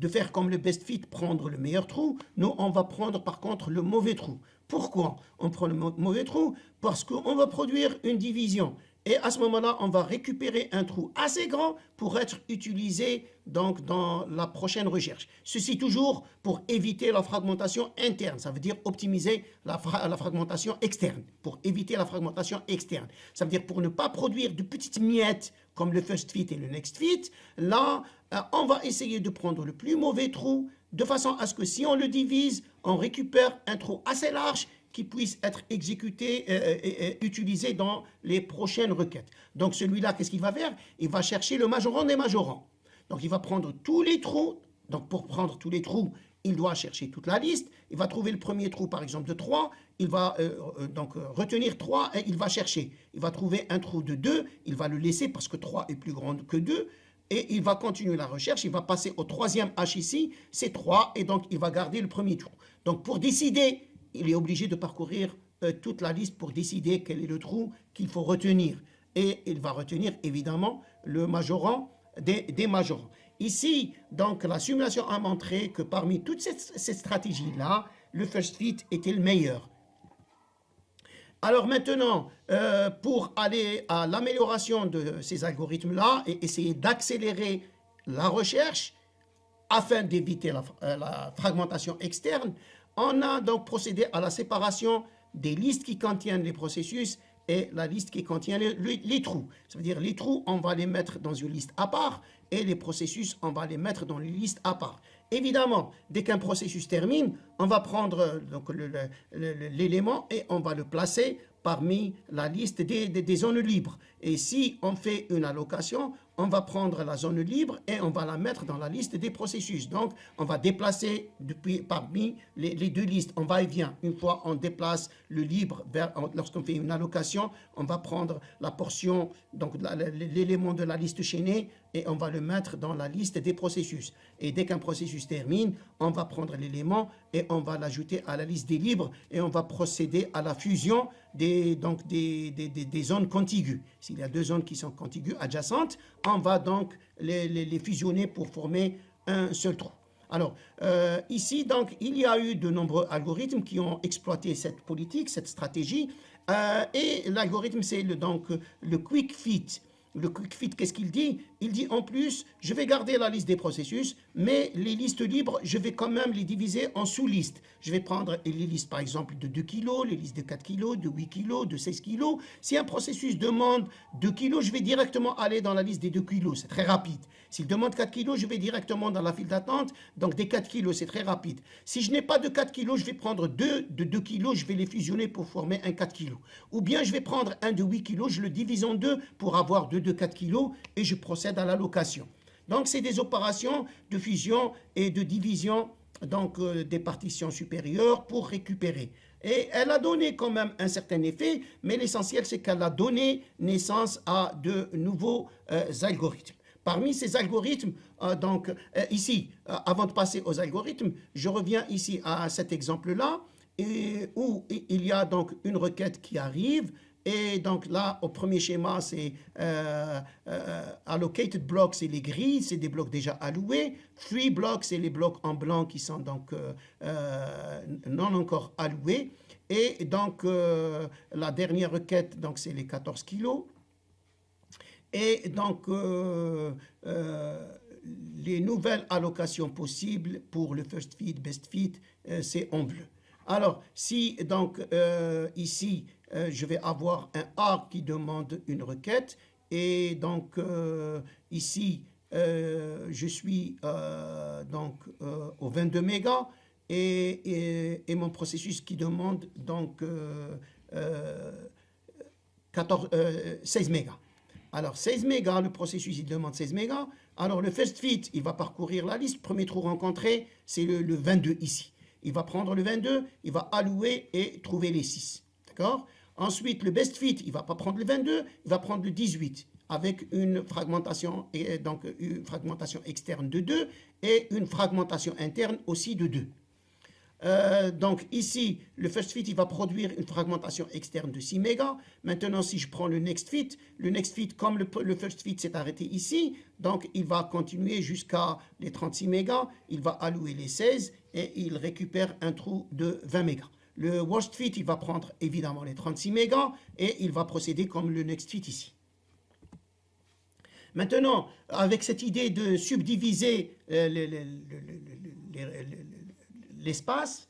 faire comme le best fit, prendre le meilleur trou, nous on va prendre par contre le mauvais trou. Pourquoi on prend le mauvais trou? Parce qu'on va produire une division. Et à ce moment-là, on va récupérer un trou assez grand pour être utilisé donc dans la prochaine recherche. Ceci toujours pour éviter la fragmentation interne. Ça veut dire optimiser la fragmentation externe. Pour éviter la fragmentation externe. Ça veut dire pour ne pas produire de petites miettes comme le first fit et le next fit. Là, on va essayer de prendre le plus mauvais trou de façon à ce que si on le divise, on récupère un trou assez large qui puisse être exécuté et utilisé dans les prochaines requêtes. Donc celui-là, qu'est-ce qu'il va faire? Il va chercher le majorant des majorants. Donc il va prendre tous les trous. Donc pour prendre tous les trous, il doit chercher toute la liste. Il va trouver le premier trou, par exemple, de 3. Il va retenir 3 et il va chercher. Il va trouver un trou de 2. Il va le laisser parce que 3 est plus grand que 2. Et il va continuer la recherche. Il va passer au troisième H ici. C'est 3. Et donc il va garder le premier trou. Donc pour décider, il est obligé de parcourir toute la liste pour décider quel est le trou qu'il faut retenir. Et il va retenir évidemment le majorant des majorants. Ici, donc, la simulation a montré que parmi toutes ces stratégies-là, le first fit était le meilleur. Alors maintenant, pour aller à l'amélioration de ces algorithmes-là et essayer d'accélérer la recherche afin d'éviter la fragmentation externe, on a donc procédé à la séparation des listes qui contiennent les processus et la liste qui contient les trous. Ça veut dire les trous, on va les mettre dans une liste à part et les processus, on va les mettre dans une liste à part. Évidemment, dès qu'un processus termine, on va prendre l'élément et on va le placer parmi la liste des zones libres. Et si on fait une allocation, on va prendre la zone libre et on va la mettre dans la liste des processus. Donc, on va déplacer parmi les deux listes. On va et vient. Une fois on déplace le libre, lorsqu'on fait une allocation, on va prendre la portion, donc l'élément de la liste chaînée et on va le mettre dans la liste des processus. Et dès qu'un processus termine, on va prendre l'élément et on va l'ajouter à la liste des libres et on va procéder à la fusion des zones contiguës. S'il y a deux zones qui sont contiguës, adjacentes, on va donc les fusionner pour former un seul trou. Alors, ici, donc, il y a eu de nombreux algorithmes qui ont exploité cette politique, cette stratégie, et l'algorithme, c'est le quick fit. Le quick fit, qu'est-ce qu'il dit? Il dit en plus, je vais garder la liste des processus, mais les listes libres, je vais quand même les diviser en sous-listes. Je vais prendre les listes, par exemple, de 2 kg, les listes de 4 kg, de 8 kg, de 16 kg. Si un processus demande 2 kg, je vais directement aller dans la liste des 2 kg. C'est très rapide. S'il demande 4 kg, je vais directement dans la file d'attente. Donc, des 4 kg, c'est très rapide. Si je n'ai pas de 4 kg, je vais prendre deux de 2 kg, je vais les fusionner pour former un 4 kg. Ou bien, je vais prendre un de 8 kg, je le divise en deux pour avoir deux de 4 kg et je procède à l'allocation. Donc, c'est des opérations de fusion et de division donc, des partitions supérieures pour récupérer. Et elle a donné quand même un certain effet, mais l'essentiel, c'est qu'elle a donné naissance à de nouveaux algorithmes. Parmi ces algorithmes, ici, avant de passer aux algorithmes, je reviens ici à cet exemple-là, où il y a donc une requête qui arrive. Et donc là, au premier schéma, c'est allocated blocks, c'est les grilles, c'est des blocs déjà alloués. Free blocks, c'est les blocs en blanc qui sont donc non encore alloués. Et donc, la dernière requête, donc c'est les 14 kilos. Et donc, les nouvelles allocations possibles pour le first fit, best fit, c'est en bleu. Alors, si donc ici, je vais avoir un A qui demande une requête, et donc ici, je suis donc au 22 mégas, et mon processus qui demande donc 16 mégas. Alors, 16 mégas, le processus, il demande 16 mégas. Alors, le first fit, il va parcourir la liste. Premier trou rencontré, c'est le 22 ici. Il va prendre le 22, il va allouer et trouver les 6. D'accord? Ensuite, le best fit, il ne va pas prendre le 22, il va prendre le 18 avec une fragmentation, donc une fragmentation externe de 2 et une fragmentation interne aussi de 2. Donc ici, le first fit, il va produire une fragmentation externe de 6 mégas. Maintenant, si je prends le next fit, comme le first fit s'est arrêté ici, donc il va continuer jusqu'à les 36 mégas, il va allouer les 16 et il récupère un trou de 20 mégas. Le worst fit, il va prendre évidemment les 36 mégas et il va procéder comme le next fit ici. Maintenant, avec cette idée de subdiviser l'espace,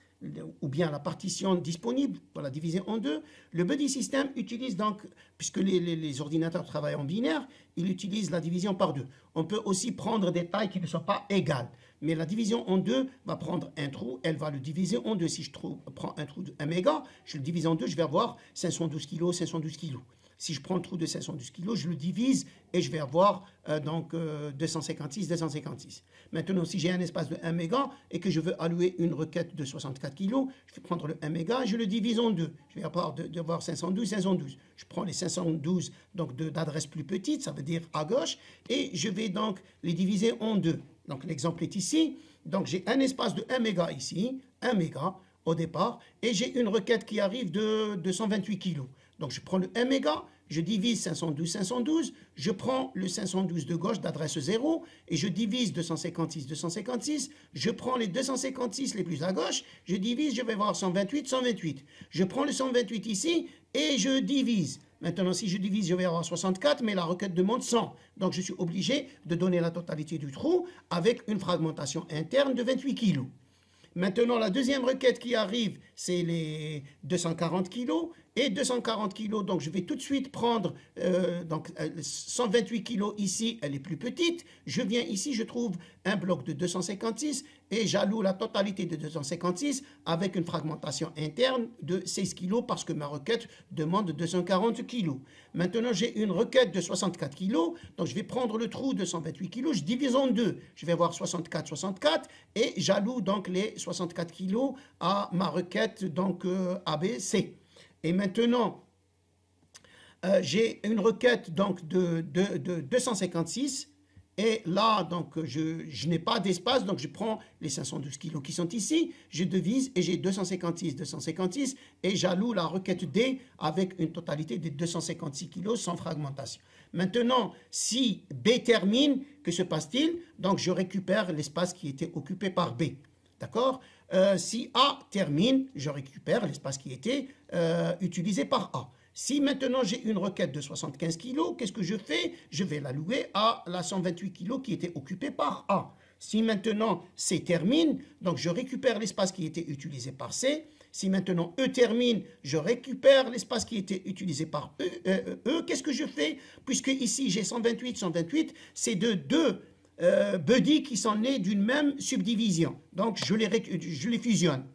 ou bien la partition disponible pour la diviser en deux, le buddy system utilise donc, puisque les ordinateurs travaillent en binaire, il utilise la division par deux. On peut aussi prendre des tailles qui ne sont pas égales, mais la division en deux va prendre un trou, elle va le diviser en deux. Si je prends un trou de 1 méga, je le divise en deux, je vais avoir 512 kg, 512 kg. Si je prends le trou de 512 kg, je le divise et je vais avoir 256, 256. Maintenant, si j'ai un espace de 1 méga et que je veux allouer une requête de 64 kg, je vais prendre le 1 méga et je le divise en deux. Je vais avoir 512, 512. Je prends les 512 d'adresses plus petites, ça veut dire à gauche, et je vais donc les diviser en deux. Donc l'exemple est ici. Donc j'ai un espace de 1 méga ici, 1 méga au départ, et j'ai une requête qui arrive de 228 kg. Donc je prends le 1 méga, je divise 512, 512, je prends le 512 de gauche d'adresse 0 et je divise 256, 256, je prends les 256 les plus à gauche, je divise, je vais voir 128, 128. Je prends le 128 ici et je divise. Maintenant, si je divise, je vais avoir 64, mais la requête demande 100. Donc je suis obligé de donner la totalité du trou avec une fragmentation interne de 28 kg. Maintenant, la deuxième requête qui arrive, c'est les 240 kg. Et 240 kg, donc je vais tout de suite prendre 128 kg ici, elle est plus petite. Je viens ici, je trouve un bloc de 256 et j'alloue la totalité de 256 avec une fragmentation interne de 16 kg parce que ma requête demande 240 kg. Maintenant, j'ai une requête de 64 kg, donc je vais prendre le trou de 128 kg, je divise en deux. Je vais avoir 64, 64 et j'alloue donc les 64 kg à ma requête donc ABC. Et maintenant, j'ai une requête donc de 256. Et là, donc, je n'ai pas d'espace, donc je prends les 512 kg qui sont ici, je divise et j'ai 256, 256, et j'alloue la requête D avec une totalité de 256 kg sans fragmentation. Maintenant, si B termine, que se passe-t-il? Donc, je récupère l'espace qui était occupé par B. D'accord? Si A termine, je récupère l'espace qui était utilisé par A. Si maintenant j'ai une requête de 75 kg, qu'est-ce que je fais? Je vais l'allouer à la 128 kg qui était occupée par A. Si maintenant C termine, donc je récupère l'espace qui était utilisé par C. Si maintenant E termine, je récupère l'espace qui était utilisé par E. Qu'est-ce que je fais? Puisque ici j'ai 128, 128, c'est de deux buddies qui sont nés d'une même subdivision. Donc je les fusionne.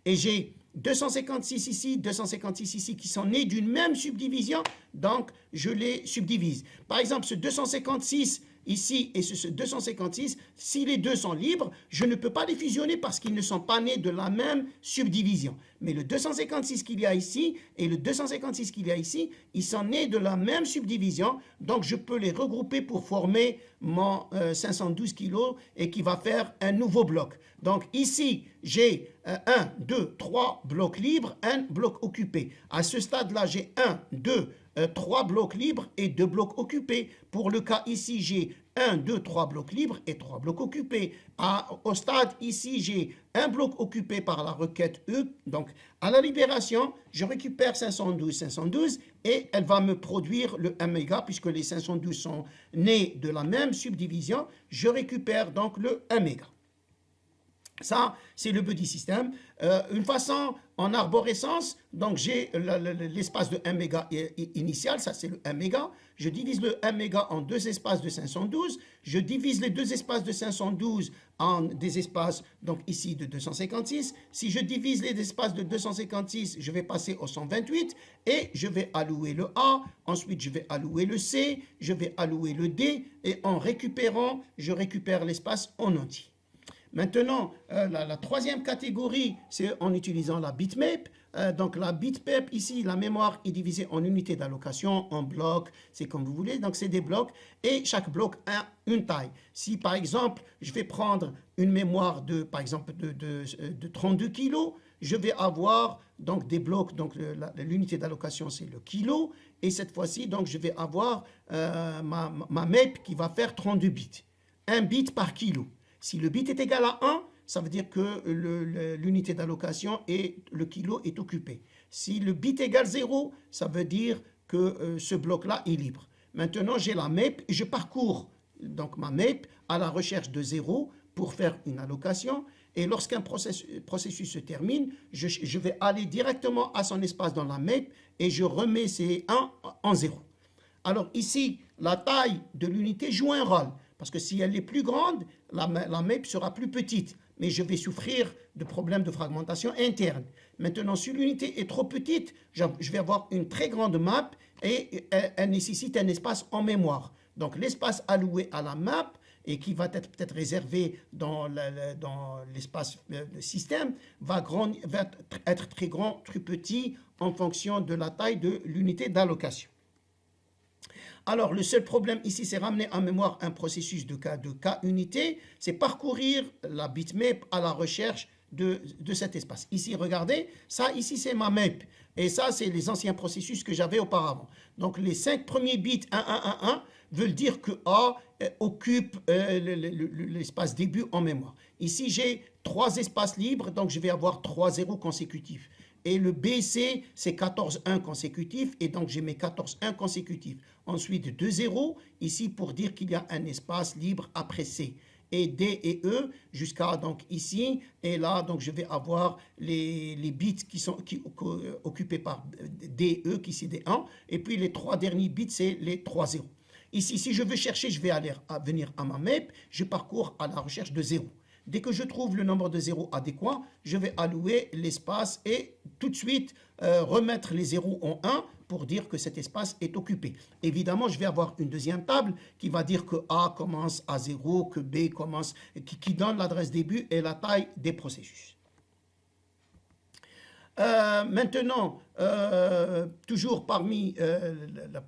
Et j'ai 256 ici, 256 ici qui sont nés d'une même subdivision, donc je les subdivise. Par exemple, ce 256 ici et ce 256, si les deux sont libres, je ne peux pas les fusionner parce qu'ils ne sont pas nés de la même subdivision. Mais le 256 qu'il y a ici et le 256 qu'il y a ici, ils sont nés de la même subdivision, donc je peux les regrouper pour former mon 512 kg et qui va faire un nouveau bloc. Donc ici, j'ai 1, 2, 3 blocs libres, un bloc occupé. À ce stade-là, j'ai 1, 2, 3 blocs libres et 2 blocs occupés. Pour le cas ici, j'ai 1, 2, 3 blocs libres et 3 blocs occupés. Au stade ici, j'ai un bloc occupé par la requête E. Donc, à la libération, je récupère 512, 512 et elle va me produire le 1 méga puisque les 512 sont nés de la même subdivision. Je récupère donc le 1 méga. Ça, c'est le buddy system. Une façon en arborescence, donc j'ai l'espace de 1 méga initial, ça c'est le 1 méga. Je divise le 1 méga en deux espaces de 512. Je divise les deux espaces de 512 en des espaces, donc ici de 256. Si je divise les espaces de 256, je vais passer au 128 et je vais allouer le A. Ensuite, je vais allouer le C, je vais allouer le D et en récupérant, je récupère l'espace en entier. Maintenant, la troisième catégorie, c'est en utilisant la bitmap. Donc, la bitmap, ici, la mémoire est divisée en unités d'allocation, en blocs, c'est comme vous voulez. Donc, c'est des blocs et chaque bloc a une taille. Si, par exemple, je vais prendre une mémoire de, par exemple, de 32 kg, je vais avoir donc des blocs, donc l'unité d'allocation, c'est le kilo. Et cette fois-ci, donc, je vais avoir ma map qui va faire 32 bits. 1 bit par kilo. Si le bit est égal à 1, ça veut dire que l'unité d'allocation et le kilo est occupé. Si le bit égale 0, ça veut dire que ce bloc-là est libre. Maintenant, j'ai la map et je parcours donc ma map à la recherche de 0 pour faire une allocation. Et lorsqu'un processus se termine, je vais aller directement à son espace dans la map et je remets ces 1 en 0. Alors ici, la taille de l'unité joue un rôle. Parce que si elle est plus grande, la map sera plus petite. Mais je vais souffrir de problèmes de fragmentation interne. Maintenant, si l'unité est trop petite, je vais avoir une très grande map et elle nécessite un espace en mémoire. Donc, l'espace alloué à la map et qui va être peut-être réservé dans l'espace système va être très grand, très petit en fonction de la taille de l'unité d'allocation. Alors, le seul problème ici, c'est ramener en mémoire un processus de K unité, c'est parcourir la bitmap à la recherche de cet espace. Ici, regardez, ça ici, c'est ma map. Et ça, c'est les anciens processus que j'avais auparavant. Donc, les 5 premiers bits 1, 1, 1, 1 veulent dire que A occupe l'espace début en mémoire. Ici, j'ai 3 espaces libres, donc je vais avoir 3 zéros consécutifs. Et le BC, c'est 14 1 consécutifs, et donc j'ai mes 14 1 consécutifs. Ensuite, 2 0, ici pour dire qu'il y a un espace libre après C. Et D et E, jusqu'à donc ici, et là, donc je vais avoir les bits qui sont occupés par D, E, qui c'est D1, et puis les 3 derniers bits, c'est les 3 0. Ici, si je veux chercher, je vais venir à ma map, je parcours à la recherche de 0. Dès que je trouve le nombre de zéros adéquat, je vais allouer l'espace et tout de suite remettre les zéros en 1 pour dire que cet espace est occupé. Évidemment, je vais avoir une deuxième table qui va dire que A commence à 0, que B commence, qui donne l'adresse début et la taille des processus. Maintenant, toujours parmi la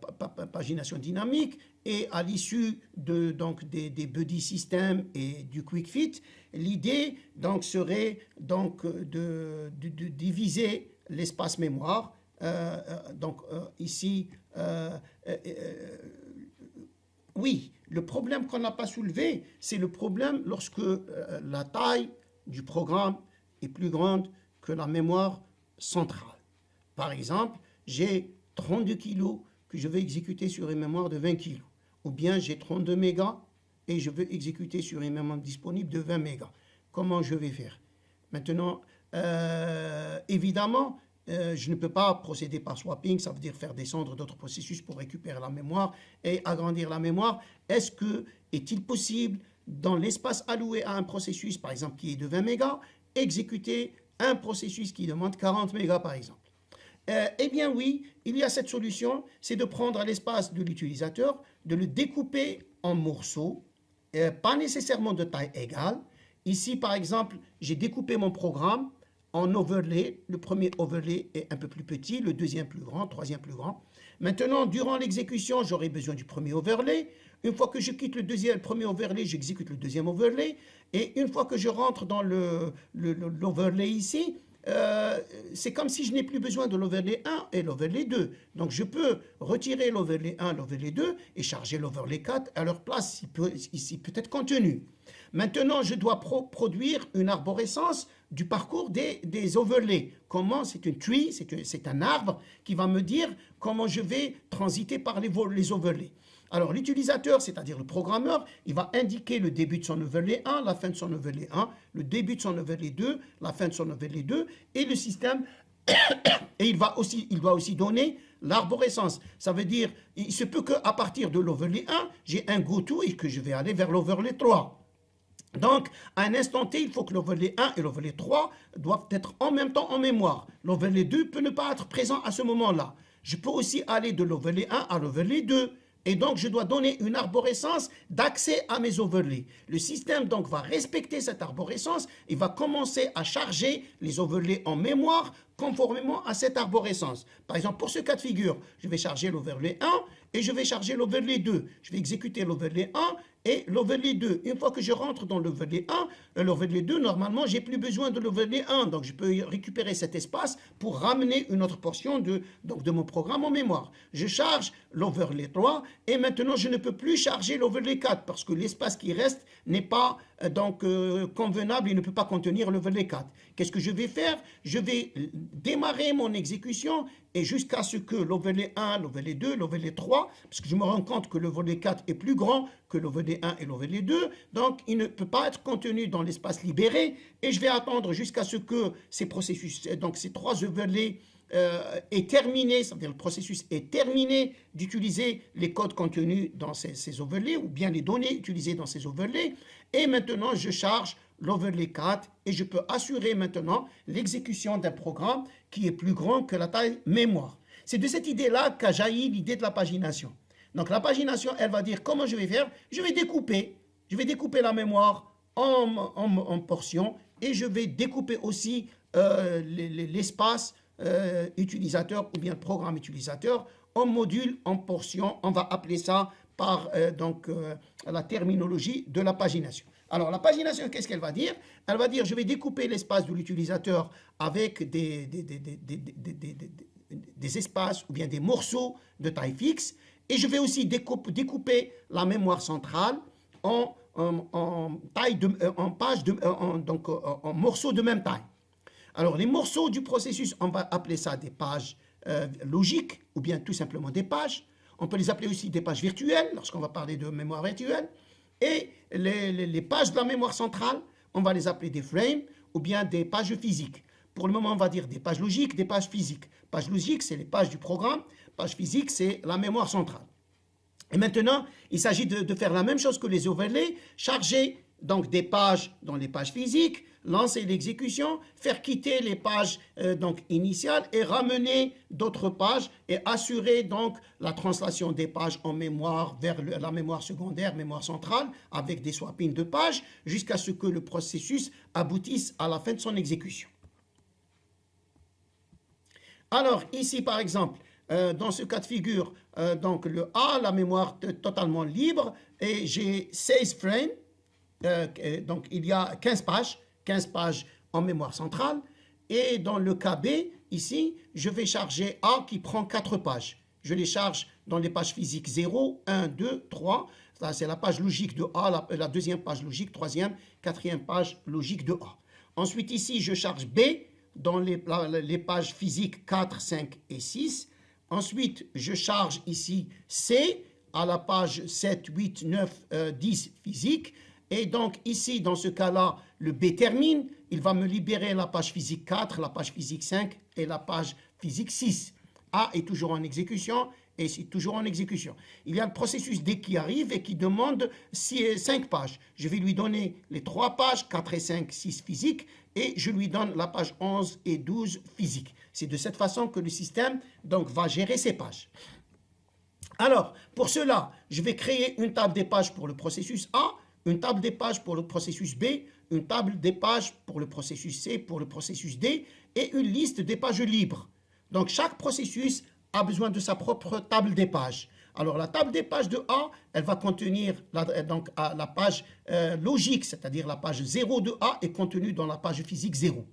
pagination dynamique et à l'issue des buddy systems et du quick fit, l'idée donc serait donc de diviser l'espace mémoire. Ici, oui, le problème qu'on n'a pas soulevé, c'est le problème lorsque la taille du programme est plus grande que la mémoire centrale. Par exemple, j'ai 32 kg que je vais exécuter sur une mémoire de 20 kg. Ou bien j'ai 32 mégas et je veux exécuter sur une mémoire disponible de 20 mégas. Comment je vais faire? Maintenant, évidemment, je ne peux pas procéder par swapping, ça veut dire faire descendre d'autres processus pour récupérer la mémoire et agrandir la mémoire. Est-il possible, dans l'espace alloué à un processus, par exemple, qui est de 20 mégas, exécuter un processus qui demande 40 mégas, par exemple? Eh bien oui, il y a cette solution, c'est de prendre l'espace de l'utilisateur, de le découper en morceaux, pas nécessairement de taille égale. Ici, par exemple, j'ai découpé mon programme en overlay. Le premier overlay est un peu plus petit, le deuxième plus grand, le troisième plus grand. Maintenant, durant l'exécution, j'aurai besoin du premier overlay. Une fois que je quitte le premier overlay, j'exécute le deuxième overlay. Et une fois que je rentre dans l'overlay ici, c'est comme si je n'ai plus besoin de l'overlay 1 et l'overlay 2. Donc je peux retirer l'overlay 1, l'overlay 2 et charger l'overlay 4 à leur place, ici peut-être contenu. Maintenant, je dois produire une arborescence du parcours des overlays. Comment? C'est une tree, c'est un arbre qui va me dire comment je vais transiter par les overlays. Alors l'utilisateur, c'est-à-dire le programmeur, il va indiquer le début de son overlay 1, la fin de son overlay 1, le début de son overlay 2, la fin de son overlay 2, et le système, et il doit aussi donner l'arborescence. Ça veut dire, il se peut qu'à partir de l'overlay 1, j'ai un go-to et que je vais aller vers l'overlay 3. Donc, à un instant T, il faut que l'overlay 1 et l'overlay 3 doivent être en même temps en mémoire. L'overlay 2 peut ne pas être présent à ce moment-là. Je peux aussi aller de l'overlay 1 à l'overlay 2. Et donc, je dois donner une arborescence d'accès à mes overlays. Le système, donc, va respecter cette arborescence et va commencer à charger les overlays en mémoire conformément à cette arborescence. Par exemple, pour ce cas de figure, je vais charger l'overlay 1 et je vais charger l'overlay 2. Je vais exécuter l'overlay 1 et l'overlay 2. Une fois que je rentre dans l'overlay 1, l'overlay 2, normalement, j'ai plus besoin de l'overlay 1. Donc, je peux récupérer cet espace pour ramener une autre portion de mon programme en mémoire. Je charge l'overlay 3 et maintenant, je ne peux plus charger l'overlay 4 parce que l'espace qui reste n'est pas convenable, il ne peut pas contenir l'overlay 4. Qu'est-ce que je vais faire? Je vais démarrer mon exécution et jusqu'à ce que l'overlay 1, l'overlay 2, l'overlay 3, parce que je me rends compte que l'overlay 4 est plus grand que l'overlay 1 et l'overlay 2, donc il ne peut pas être contenu dans l'espace libéré, et je vais attendre jusqu'à ce que ces processus, donc ces trois overlays est terminé, c'est-à-dire le processus est terminé d'utiliser les codes contenus dans ces overlays ou bien les données utilisées dans ces overlays. Et maintenant, je charge l'overlay 4 et je peux assurer maintenant l'exécution d'un programme qui est plus grand que la taille mémoire. C'est de cette idée-là qu'a jailli l'idée de la pagination. Donc la pagination, elle va dire comment je vais faire. Je vais découper la mémoire en portions et je vais découper aussi l'espace utilisateur ou bien programme utilisateur en modules, en portions. On va appeler ça par la terminologie de la pagination. Alors la pagination, qu'est-ce qu'elle va dire? Elle va dire je vais découper l'espace de l'utilisateur avec des espaces ou bien des morceaux de taille fixe et je vais aussi découper la mémoire centrale en morceaux de même taille. Alors, les morceaux du processus, on va appeler ça des pages logiques ou bien tout simplement des pages. On peut les appeler aussi des pages virtuelles lorsqu'on va parler de mémoire virtuelle. Et les pages de la mémoire centrale, on va les appeler des frames ou bien des pages physiques. Pour le moment, on va dire des pages logiques, des pages physiques. Pages logiques, c'est les pages du programme. Pages physiques, c'est la mémoire centrale. Et maintenant, il s'agit de faire la même chose que les overlays, charger donc des pages dans les pages physiques, lancer l'exécution, faire quitter les pages initiales et ramener d'autres pages et assurer donc la translation des pages en mémoire vers la mémoire secondaire, mémoire centrale, avec des swappings de pages jusqu'à ce que le processus aboutisse à la fin de son exécution. Alors ici par exemple, dans ce cas de figure, donc le A, la mémoire totalement libre et j'ai 16 frames, donc il y a 15 pages en mémoire centrale. Et dans le cas B, ici, je vais charger A qui prend 4 pages. Je les charge dans les pages physiques 0, 1, 2, 3. Ça, c'est la page logique de A, la deuxième page logique, troisième, quatrième page logique de A. Ensuite, ici, je charge B dans les pages physiques 4, 5 et 6. Ensuite, je charge ici C à la page 7, 8, 9, 10 physique. Et donc ici, dans ce cas-là, le B termine. Il va me libérer la page physique 4, la page physique 5 et la page physique 6. A est toujours en exécution et c'est toujours en exécution. Il y a le processus D qui arrive et qui demande 5 pages. Je vais lui donner les 3 pages, 4 et 5, 6 physiques, et je lui donne la page 11 et 12 physiques. C'est de cette façon que le système donc, va gérer ces pages. Alors, pour cela, je vais créer une table des pages pour le processus A, une table des pages pour le processus B, une table des pages pour le processus C, pour le processus D, et une liste des pages libres. Donc, chaque processus a besoin de sa propre table des pages. Alors, la table des pages de A, elle va contenir la page logique, c'est-à-dire la page 0 de A est contenue dans la page physique 0.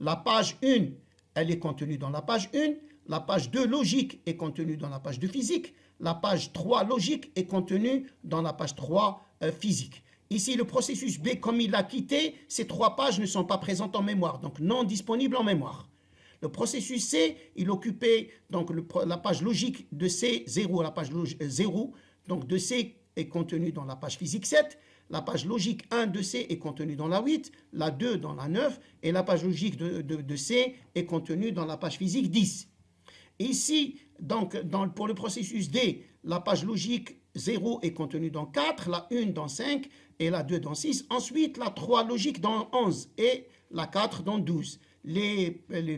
La page 1, elle est contenue dans la page 1. La page 2 logique est contenue dans la page 2 physique. La page 3 logique est contenue dans la page 3 physique. Ici, le processus B, comme il l'a quitté, ces 3 pages ne sont pas présentes en mémoire, donc non disponibles en mémoire. Le processus C, il occupait donc la page logique de C, 0 à la page 0. Donc de C est contenu dans la page physique 7. La page logique 1 de C est contenue dans la 8, la 2 dans la 9, et la page logique de C est contenue dans la page physique 10. Ici, donc, pour le processus D, la page logique 0 est contenue dans 4, la 1 dans 5 et la 2 dans 6. Ensuite, la 3 logique dans 11 et la 4 dans 12. Les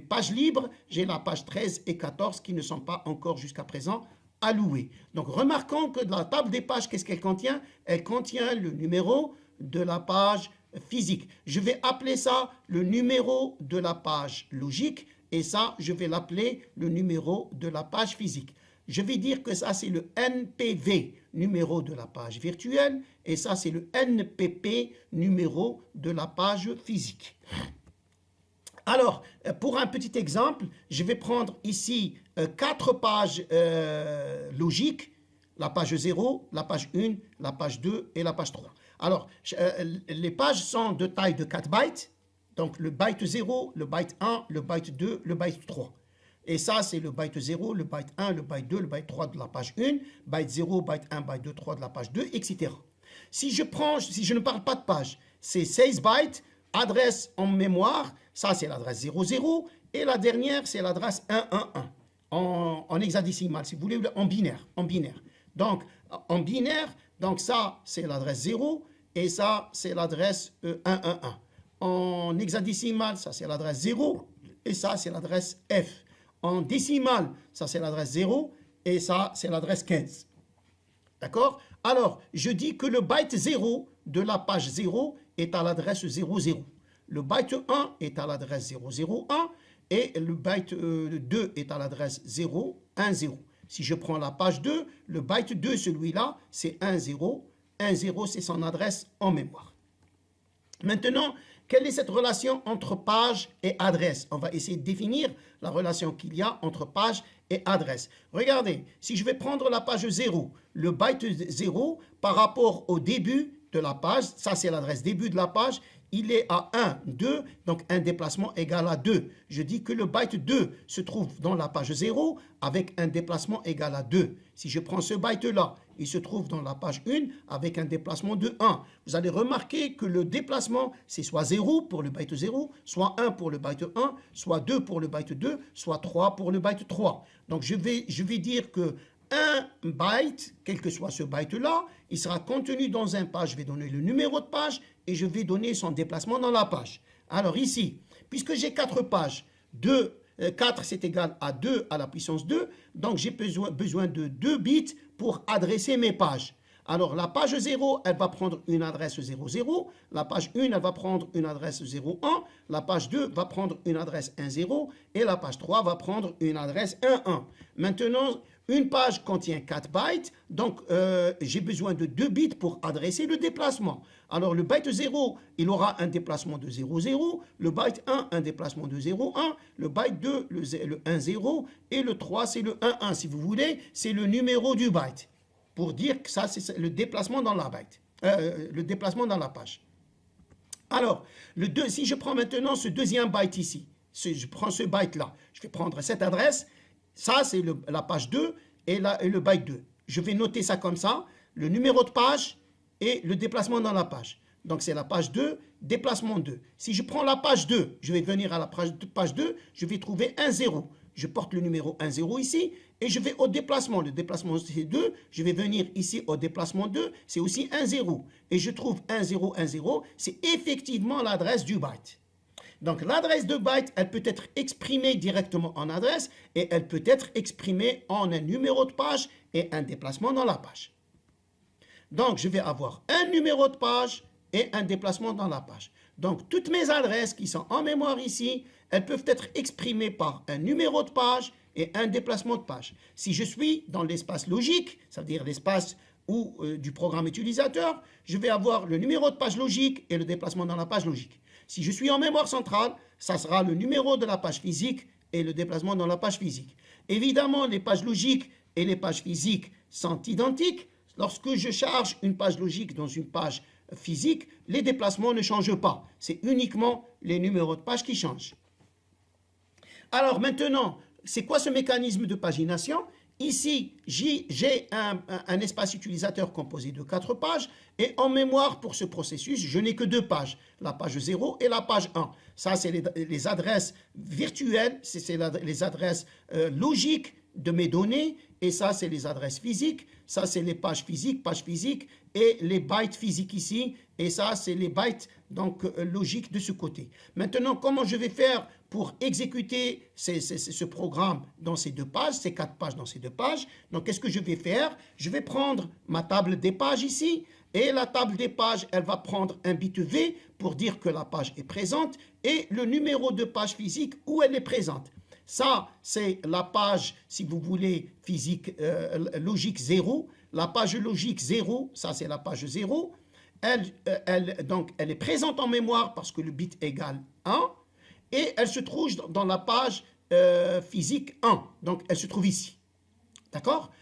pages libres, j'ai la page 13 et 14 qui ne sont pas encore jusqu'à présent allouées. Donc, remarquons que la table des pages, qu'est-ce qu'elle contient? Elle contient le numéro de la page physique. Je vais appeler ça le numéro de la page logique et ça, je vais l'appeler le numéro de la page physique. Je vais dire que ça, c'est le NPV, numéro de la page virtuelle, et ça, c'est le NPP, numéro de la page physique. Alors, pour un petit exemple, je vais prendre ici 4 pages logiques, la page 0, la page 1, la page 2 et la page 3. Alors, les pages sont de taille de 4 bytes, donc le byte 0, le byte 1, le byte 2, le byte 3. Et ça, c'est le byte 0, le byte 1, le byte 2, le byte 3 de la page 1, byte 0, byte 1, byte 2, 3 de la page 2, etc. Si je ne parle pas de page, c'est 16 bytes, adresse en mémoire, ça c'est l'adresse 00, et la dernière c'est l'adresse 111, en hexadécimal, si vous voulez, en binaire. Donc, en binaire, donc ça c'est l'adresse 0, et ça c'est l'adresse 111. En hexadécimal, ça c'est l'adresse 0, et ça c'est l'adresse F. En décimal, ça c'est l'adresse 0, et ça c'est l'adresse 15. D'accord? Alors, je dis que le byte 0 de la page 0 est à l'adresse 00. Le byte 1 est à l'adresse 001 et le byte 2 est à l'adresse 010. Si je prends la page 2, le byte 2, celui-là, c'est 10. 10, c'est son adresse en mémoire. Maintenant, quelle est cette relation entre page et adresse? On va essayer de définir la relation qu'il y a entre page et adresse. Regardez, si je vais prendre la page 0, le byte 0 par rapport au début de la page, ça c'est l'adresse début de la page, il est à 1, 2, donc un déplacement égal à 2. Je dis que le byte 2 se trouve dans la page 0 avec un déplacement égal à 2. Si je prends ce byte-là, il se trouve dans la page 1 avec un déplacement de 1. Vous allez remarquer que le déplacement, c'est soit 0 pour le byte 0, soit 1 pour le byte 1, soit 2 pour le byte 2, soit 3 pour le byte 3. Donc je vais dire que un byte, quel que soit ce byte-là, il sera contenu dans un page. Je vais donner le numéro de page et je vais donner son déplacement dans la page. Alors ici, puisque j'ai 4 pages, 4 c'est égal à 2 à la puissance 2, donc j'ai besoin de 2 bits pour adresser mes pages. Alors la page 0, elle va prendre une adresse 00, la page 1, elle va prendre une adresse 01, la page 2 va prendre une adresse 10 et la page 3 va prendre une adresse 11. Maintenant, une page contient 4 bytes, donc j'ai besoin de 2 bits pour adresser le déplacement. Alors le byte 0, il aura un déplacement de 00, le byte 1, un déplacement de 01, le byte 2, le 10, et le 3, c'est le 11. Si vous voulez, c'est le numéro du byte. Pour dire que ça, c'est le déplacement dans la byte, le déplacement dans la page. Alors, si je prends maintenant ce deuxième byte ici, je prends ce byte-là, je vais prendre cette adresse, ça c'est la page 2 et le byte 2. je vais noter ça comme ça, le numéro de page et le déplacement dans la page. Donc c'est la page 2, déplacement 2. Si je prends la page 2, je vais venir à la page 2, je vais trouver un 0. Je porte le numéro 1, 0 ici et je vais au déplacement. Le déplacement c'est 2, je vais venir ici au déplacement 2, c'est aussi 1, 0. Et je trouve 1, 0, 1, 0, c'est effectivement l'adresse du byte. Donc l'adresse de byte, elle peut être exprimée directement en adresse et elle peut être exprimée en un numéro de page et un déplacement dans la page. Donc je vais avoir un numéro de page et un déplacement dans la page. Donc toutes mes adresses qui sont en mémoire ici, elles peuvent être exprimées par un numéro de page et un déplacement de page. Si je suis dans l'espace logique, c'est-à-dire l'espace du programme utilisateur, je vais avoir le numéro de page logique et le déplacement dans la page logique. Si je suis en mémoire centrale, ça sera le numéro de la page physique et le déplacement dans la page physique. Évidemment, les pages logiques et les pages physiques sont identiques. Lorsque je charge une page logique dans une page physique, les déplacements ne changent pas. C'est uniquement les numéros de page qui changent. Alors maintenant, c'est quoi ce mécanisme de pagination? Ici, j'ai un espace utilisateur composé de 4 pages et en mémoire pour ce processus, je n'ai que 2 pages, la page 0 et la page 1. Ça, c'est les adresses virtuelles, c'est les adresses logiques de mes données et ça, c'est les adresses physiques. Ça, c'est les pages physiques et les bytes physiques ici. Et ça, c'est les bytes donc logiques de ce côté. Maintenant, comment je vais faire pour exécuter ce programme dans ces 2 pages, ces 4 pages dans ces 2 pages? Donc, qu'est-ce que je vais faire? Je vais prendre ma table des pages ici. Et la table des pages, elle va prendre un bit V pour dire que la page est présente et le numéro de page physique où elle est présente. Ça, c'est la page, si vous voulez, physique logique 0. La page logique 0, ça c'est la page 0. Donc, elle est présente en mémoire parce que le bit égale 1. Et elle se trouve dans la page physique 1. Donc, elle se trouve ici. D'accord?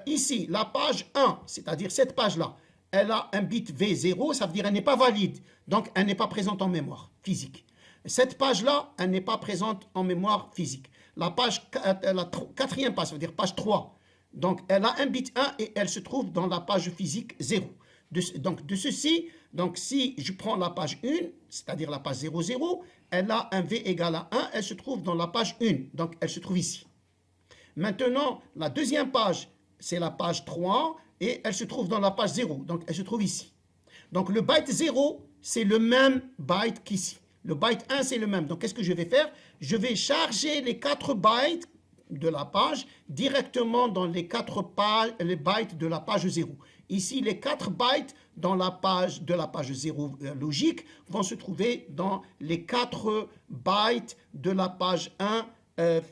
Ici, la page 1, c'est-à-dire cette page-là, elle a un bit V0, ça veut dire qu'elle n'est pas valide. Donc, elle n'est pas présente en mémoire physique. Cette page-là, elle n'est pas présente en mémoire physique. La page, la quatrième page, ça veut dire page 3. Donc, elle a un bit 1 et elle se trouve dans la page physique 0. Donc si je prends la page 1, c'est-à-dire la page 00, elle a un V égale à 1, elle se trouve dans la page 1. Donc, elle se trouve ici. Maintenant, la deuxième page, c'est la page 3 et elle se trouve dans la page 0. Donc, elle se trouve ici. Donc, le byte 0, c'est le même byte qu'ici. Le byte 1, c'est le même. Donc, qu'est-ce que je vais faire? Je vais charger les 4 bytes de la page directement dans les 4 bytes de la page 0. Ici, les 4 bytes dans la page de la page 0 logique vont se trouver dans les 4 bytes de la page 1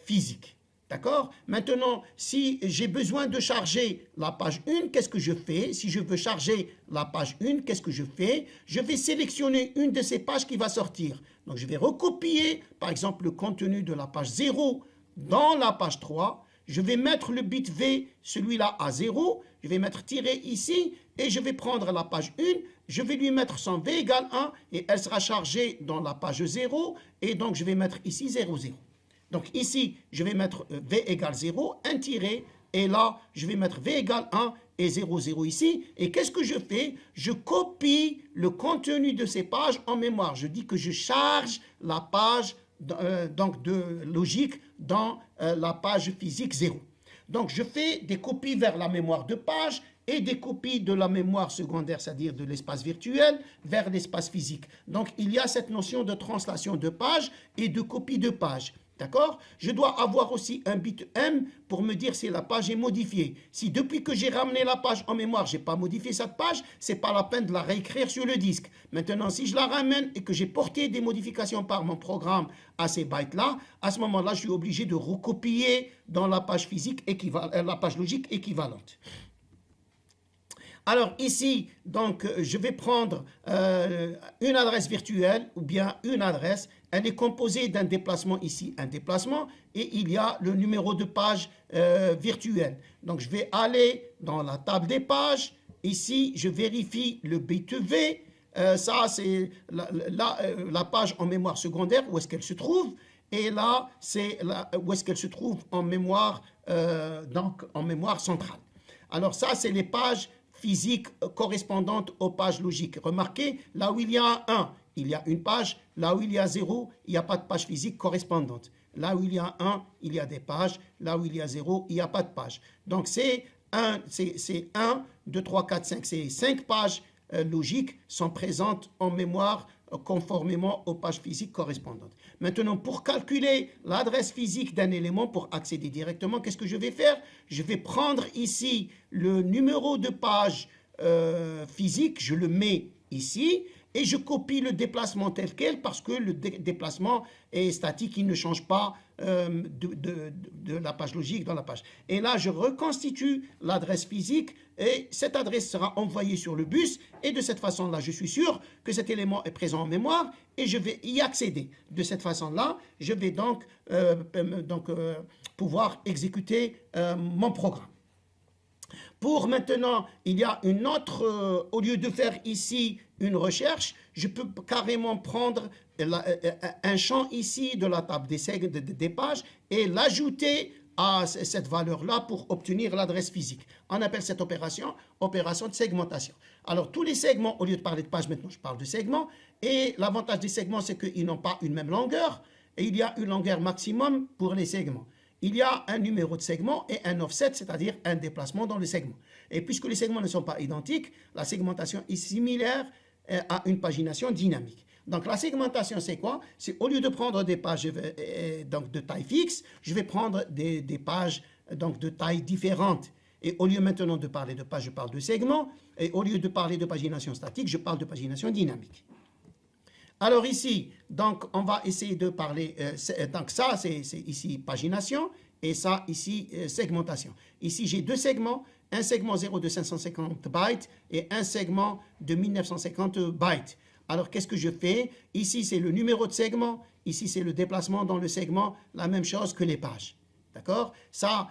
physique. D'accord? Maintenant, si j'ai besoin de charger la page 1, qu'est-ce que je fais? Si je veux charger la page 1, qu'est-ce que je fais? Je vais sélectionner une de ces pages qui va sortir. Donc, je vais recopier, par exemple, le contenu de la page 0 dans la page 3. Je vais mettre le bit V, celui-là, à 0. Je vais mettre tiré ici et je vais prendre la page 1. Je vais lui mettre son V égale 1 et elle sera chargée dans la page 0. Et donc, je vais mettre ici 0, 0. Donc ici, je vais mettre V égale 0, un tiré, et là, je vais mettre V égale 1 et 0, 0 ici. Et qu'est-ce que je fais? Je copie le contenu de ces pages en mémoire. Je dis que je charge la page donc de logique dans la page physique 0. Donc je fais des copies vers la mémoire de page et des copies de la mémoire secondaire, c'est-à-dire de l'espace virtuel, vers l'espace physique. Donc il y a cette notion de translation de page et de copie de page. D'accord? Je dois avoir aussi un bit M pour me dire si la page est modifiée. Si depuis que j'ai ramené la page en mémoire, je n'ai pas modifié cette page, ce n'est pas la peine de la réécrire sur le disque. Maintenant, si je la ramène et que j'ai porté des modifications par mon programme à ces bytes-là, à ce moment-là, je suis obligé de recopier dans la page physique la page logique équivalente. Alors ici, donc, je vais prendre une adresse virtuelle ou bien une adresse. Elle est composée d'un déplacement ici, un déplacement, et il y a le numéro de page virtuel. Donc, je vais aller dans la table des pages. Ici, je vérifie le bit V. Ça, c'est la page en mémoire secondaire, où est-ce qu'elle se trouve. Et là, c'est où est-ce qu'elle se trouve en mémoire, donc en mémoire centrale. Alors ça, c'est les pages physiques correspondantes aux pages logiques. Remarquez, là où il y a un 1, il y a une page. Là où il y a 0, il n'y a pas de page physique correspondante. Là où il y a 1, il y a des pages. Là où il y a 0, il n'y a pas de page. Donc c'est 1, 2, 3, 4, 5. Ces 5 pages logiques sont présentes en mémoire conformément aux pages physiques correspondantes. Maintenant, pour calculer l'adresse physique d'un élément, pour accéder directement, qu'est-ce que je vais faire? Je vais prendre ici le numéro de page physique, je le mets ici, et je copie le déplacement tel quel parce que le déplacement est statique, il ne change pas de la page logique dans la page. Et là, je reconstitue l'adresse physique et cette adresse sera envoyée sur le bus et de cette façon-là, je suis sûr que cet élément est présent en mémoire et je vais y accéder. De cette façon-là, je vais donc, pouvoir exécuter mon programme. Pour maintenant, il y a une autre, au lieu de faire ici une recherche, je peux carrément prendre un champ ici de la table des pages et l'ajouter à cette valeur-là pour obtenir l'adresse physique. On appelle cette opération opération de segmentation. Alors, tous les segments, au lieu de parler de pages, maintenant je parle de segments. Et l'avantage des segments, c'est qu'ils n'ont pas une même longueur. Et il y a une longueur maximum pour les segments. Il y a un numéro de segment et un offset, c'est-à-dire un déplacement dans le segment. Et puisque les segments ne sont pas identiques, la segmentation est similaire à une pagination dynamique. Donc la segmentation, c'est quoi? C'est au lieu de prendre des pages donc de taille fixe, je vais prendre des pages donc de taille différente. Et au lieu maintenant de parler de pages, je parle de segments. Et au lieu de parler de pagination statique, je parle de pagination dynamique. Alors ici, donc on va essayer de parler, donc ça c'est ici pagination et ça ici segmentation. Ici j'ai deux segments, un segment 0 de 550 bytes et un segment de 1950 bytes. Alors qu'est-ce que je fais? Ici c'est le numéro de segment, ici c'est le déplacement dans le segment, la même chose que les pages. D'accord? Ça,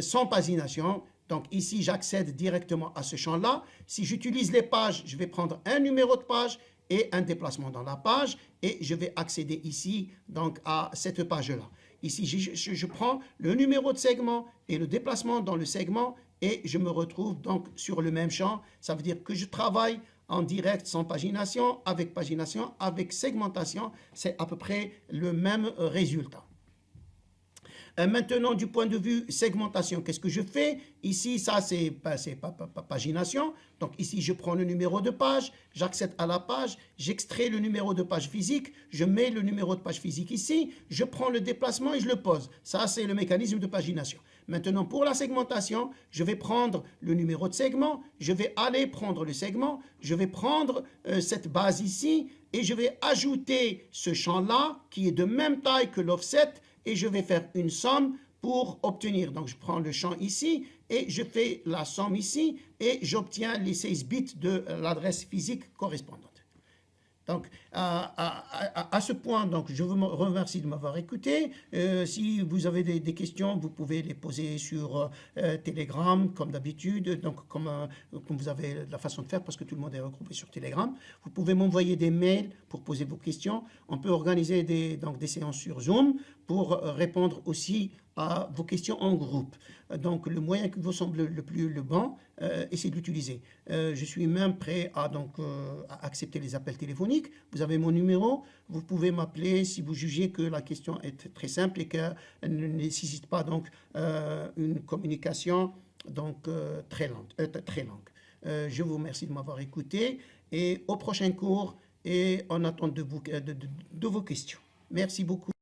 sans pagination. Donc ici j'accède directement à ce champ-là. Si j'utilise les pages, je vais prendre un numéro de page et un déplacement dans la page et je vais accéder ici donc à cette page-là. Ici, je prends le numéro de segment et le déplacement dans le segment et je me retrouve donc sur le même champ. Ça veut dire que je travaille en direct sans pagination, avec segmentation. C'est à peu près le même résultat. Maintenant, du point de vue segmentation, qu'est-ce que je fais? Ici, ça, c'est pagination. Donc ici, je prends le numéro de page, j'accède à la page, j'extrais le numéro de page physique, je mets le numéro de page physique ici, je prends le déplacement et je le pose. Ça, c'est le mécanisme de pagination. Maintenant, pour la segmentation, je vais prendre le numéro de segment, je vais aller prendre le segment, je vais prendre cette base ici et je vais ajouter ce champ-là qui est de même taille que l'offset et je vais faire une somme pour obtenir. Donc, je prends le champ ici et je fais la somme ici et j'obtiens les 16 bits de l'adresse physique correspondante. Donc, à ce point, donc, je vous remercie de m'avoir écouté. Si vous avez des questions, vous pouvez les poser sur Telegram, comme d'habitude, donc comme vous avez la façon de faire, parce que tout le monde est regroupé sur Telegram. Vous pouvez m'envoyer des mails pour poser vos questions. On peut organiser des séances sur Zoom pour répondre aussi à vos questions en groupe. Donc, le moyen qui vous semble le bon, essayez de l'utiliser. Je suis même prêt à accepter les appels téléphoniques. Vous avez mon numéro. Vous pouvez m'appeler si vous jugez que la question est très simple et qu'elle ne nécessite pas donc une communication donc très longue. Je vous remercie de m'avoir écouté et au prochain cours et on attend de vos questions. Merci beaucoup.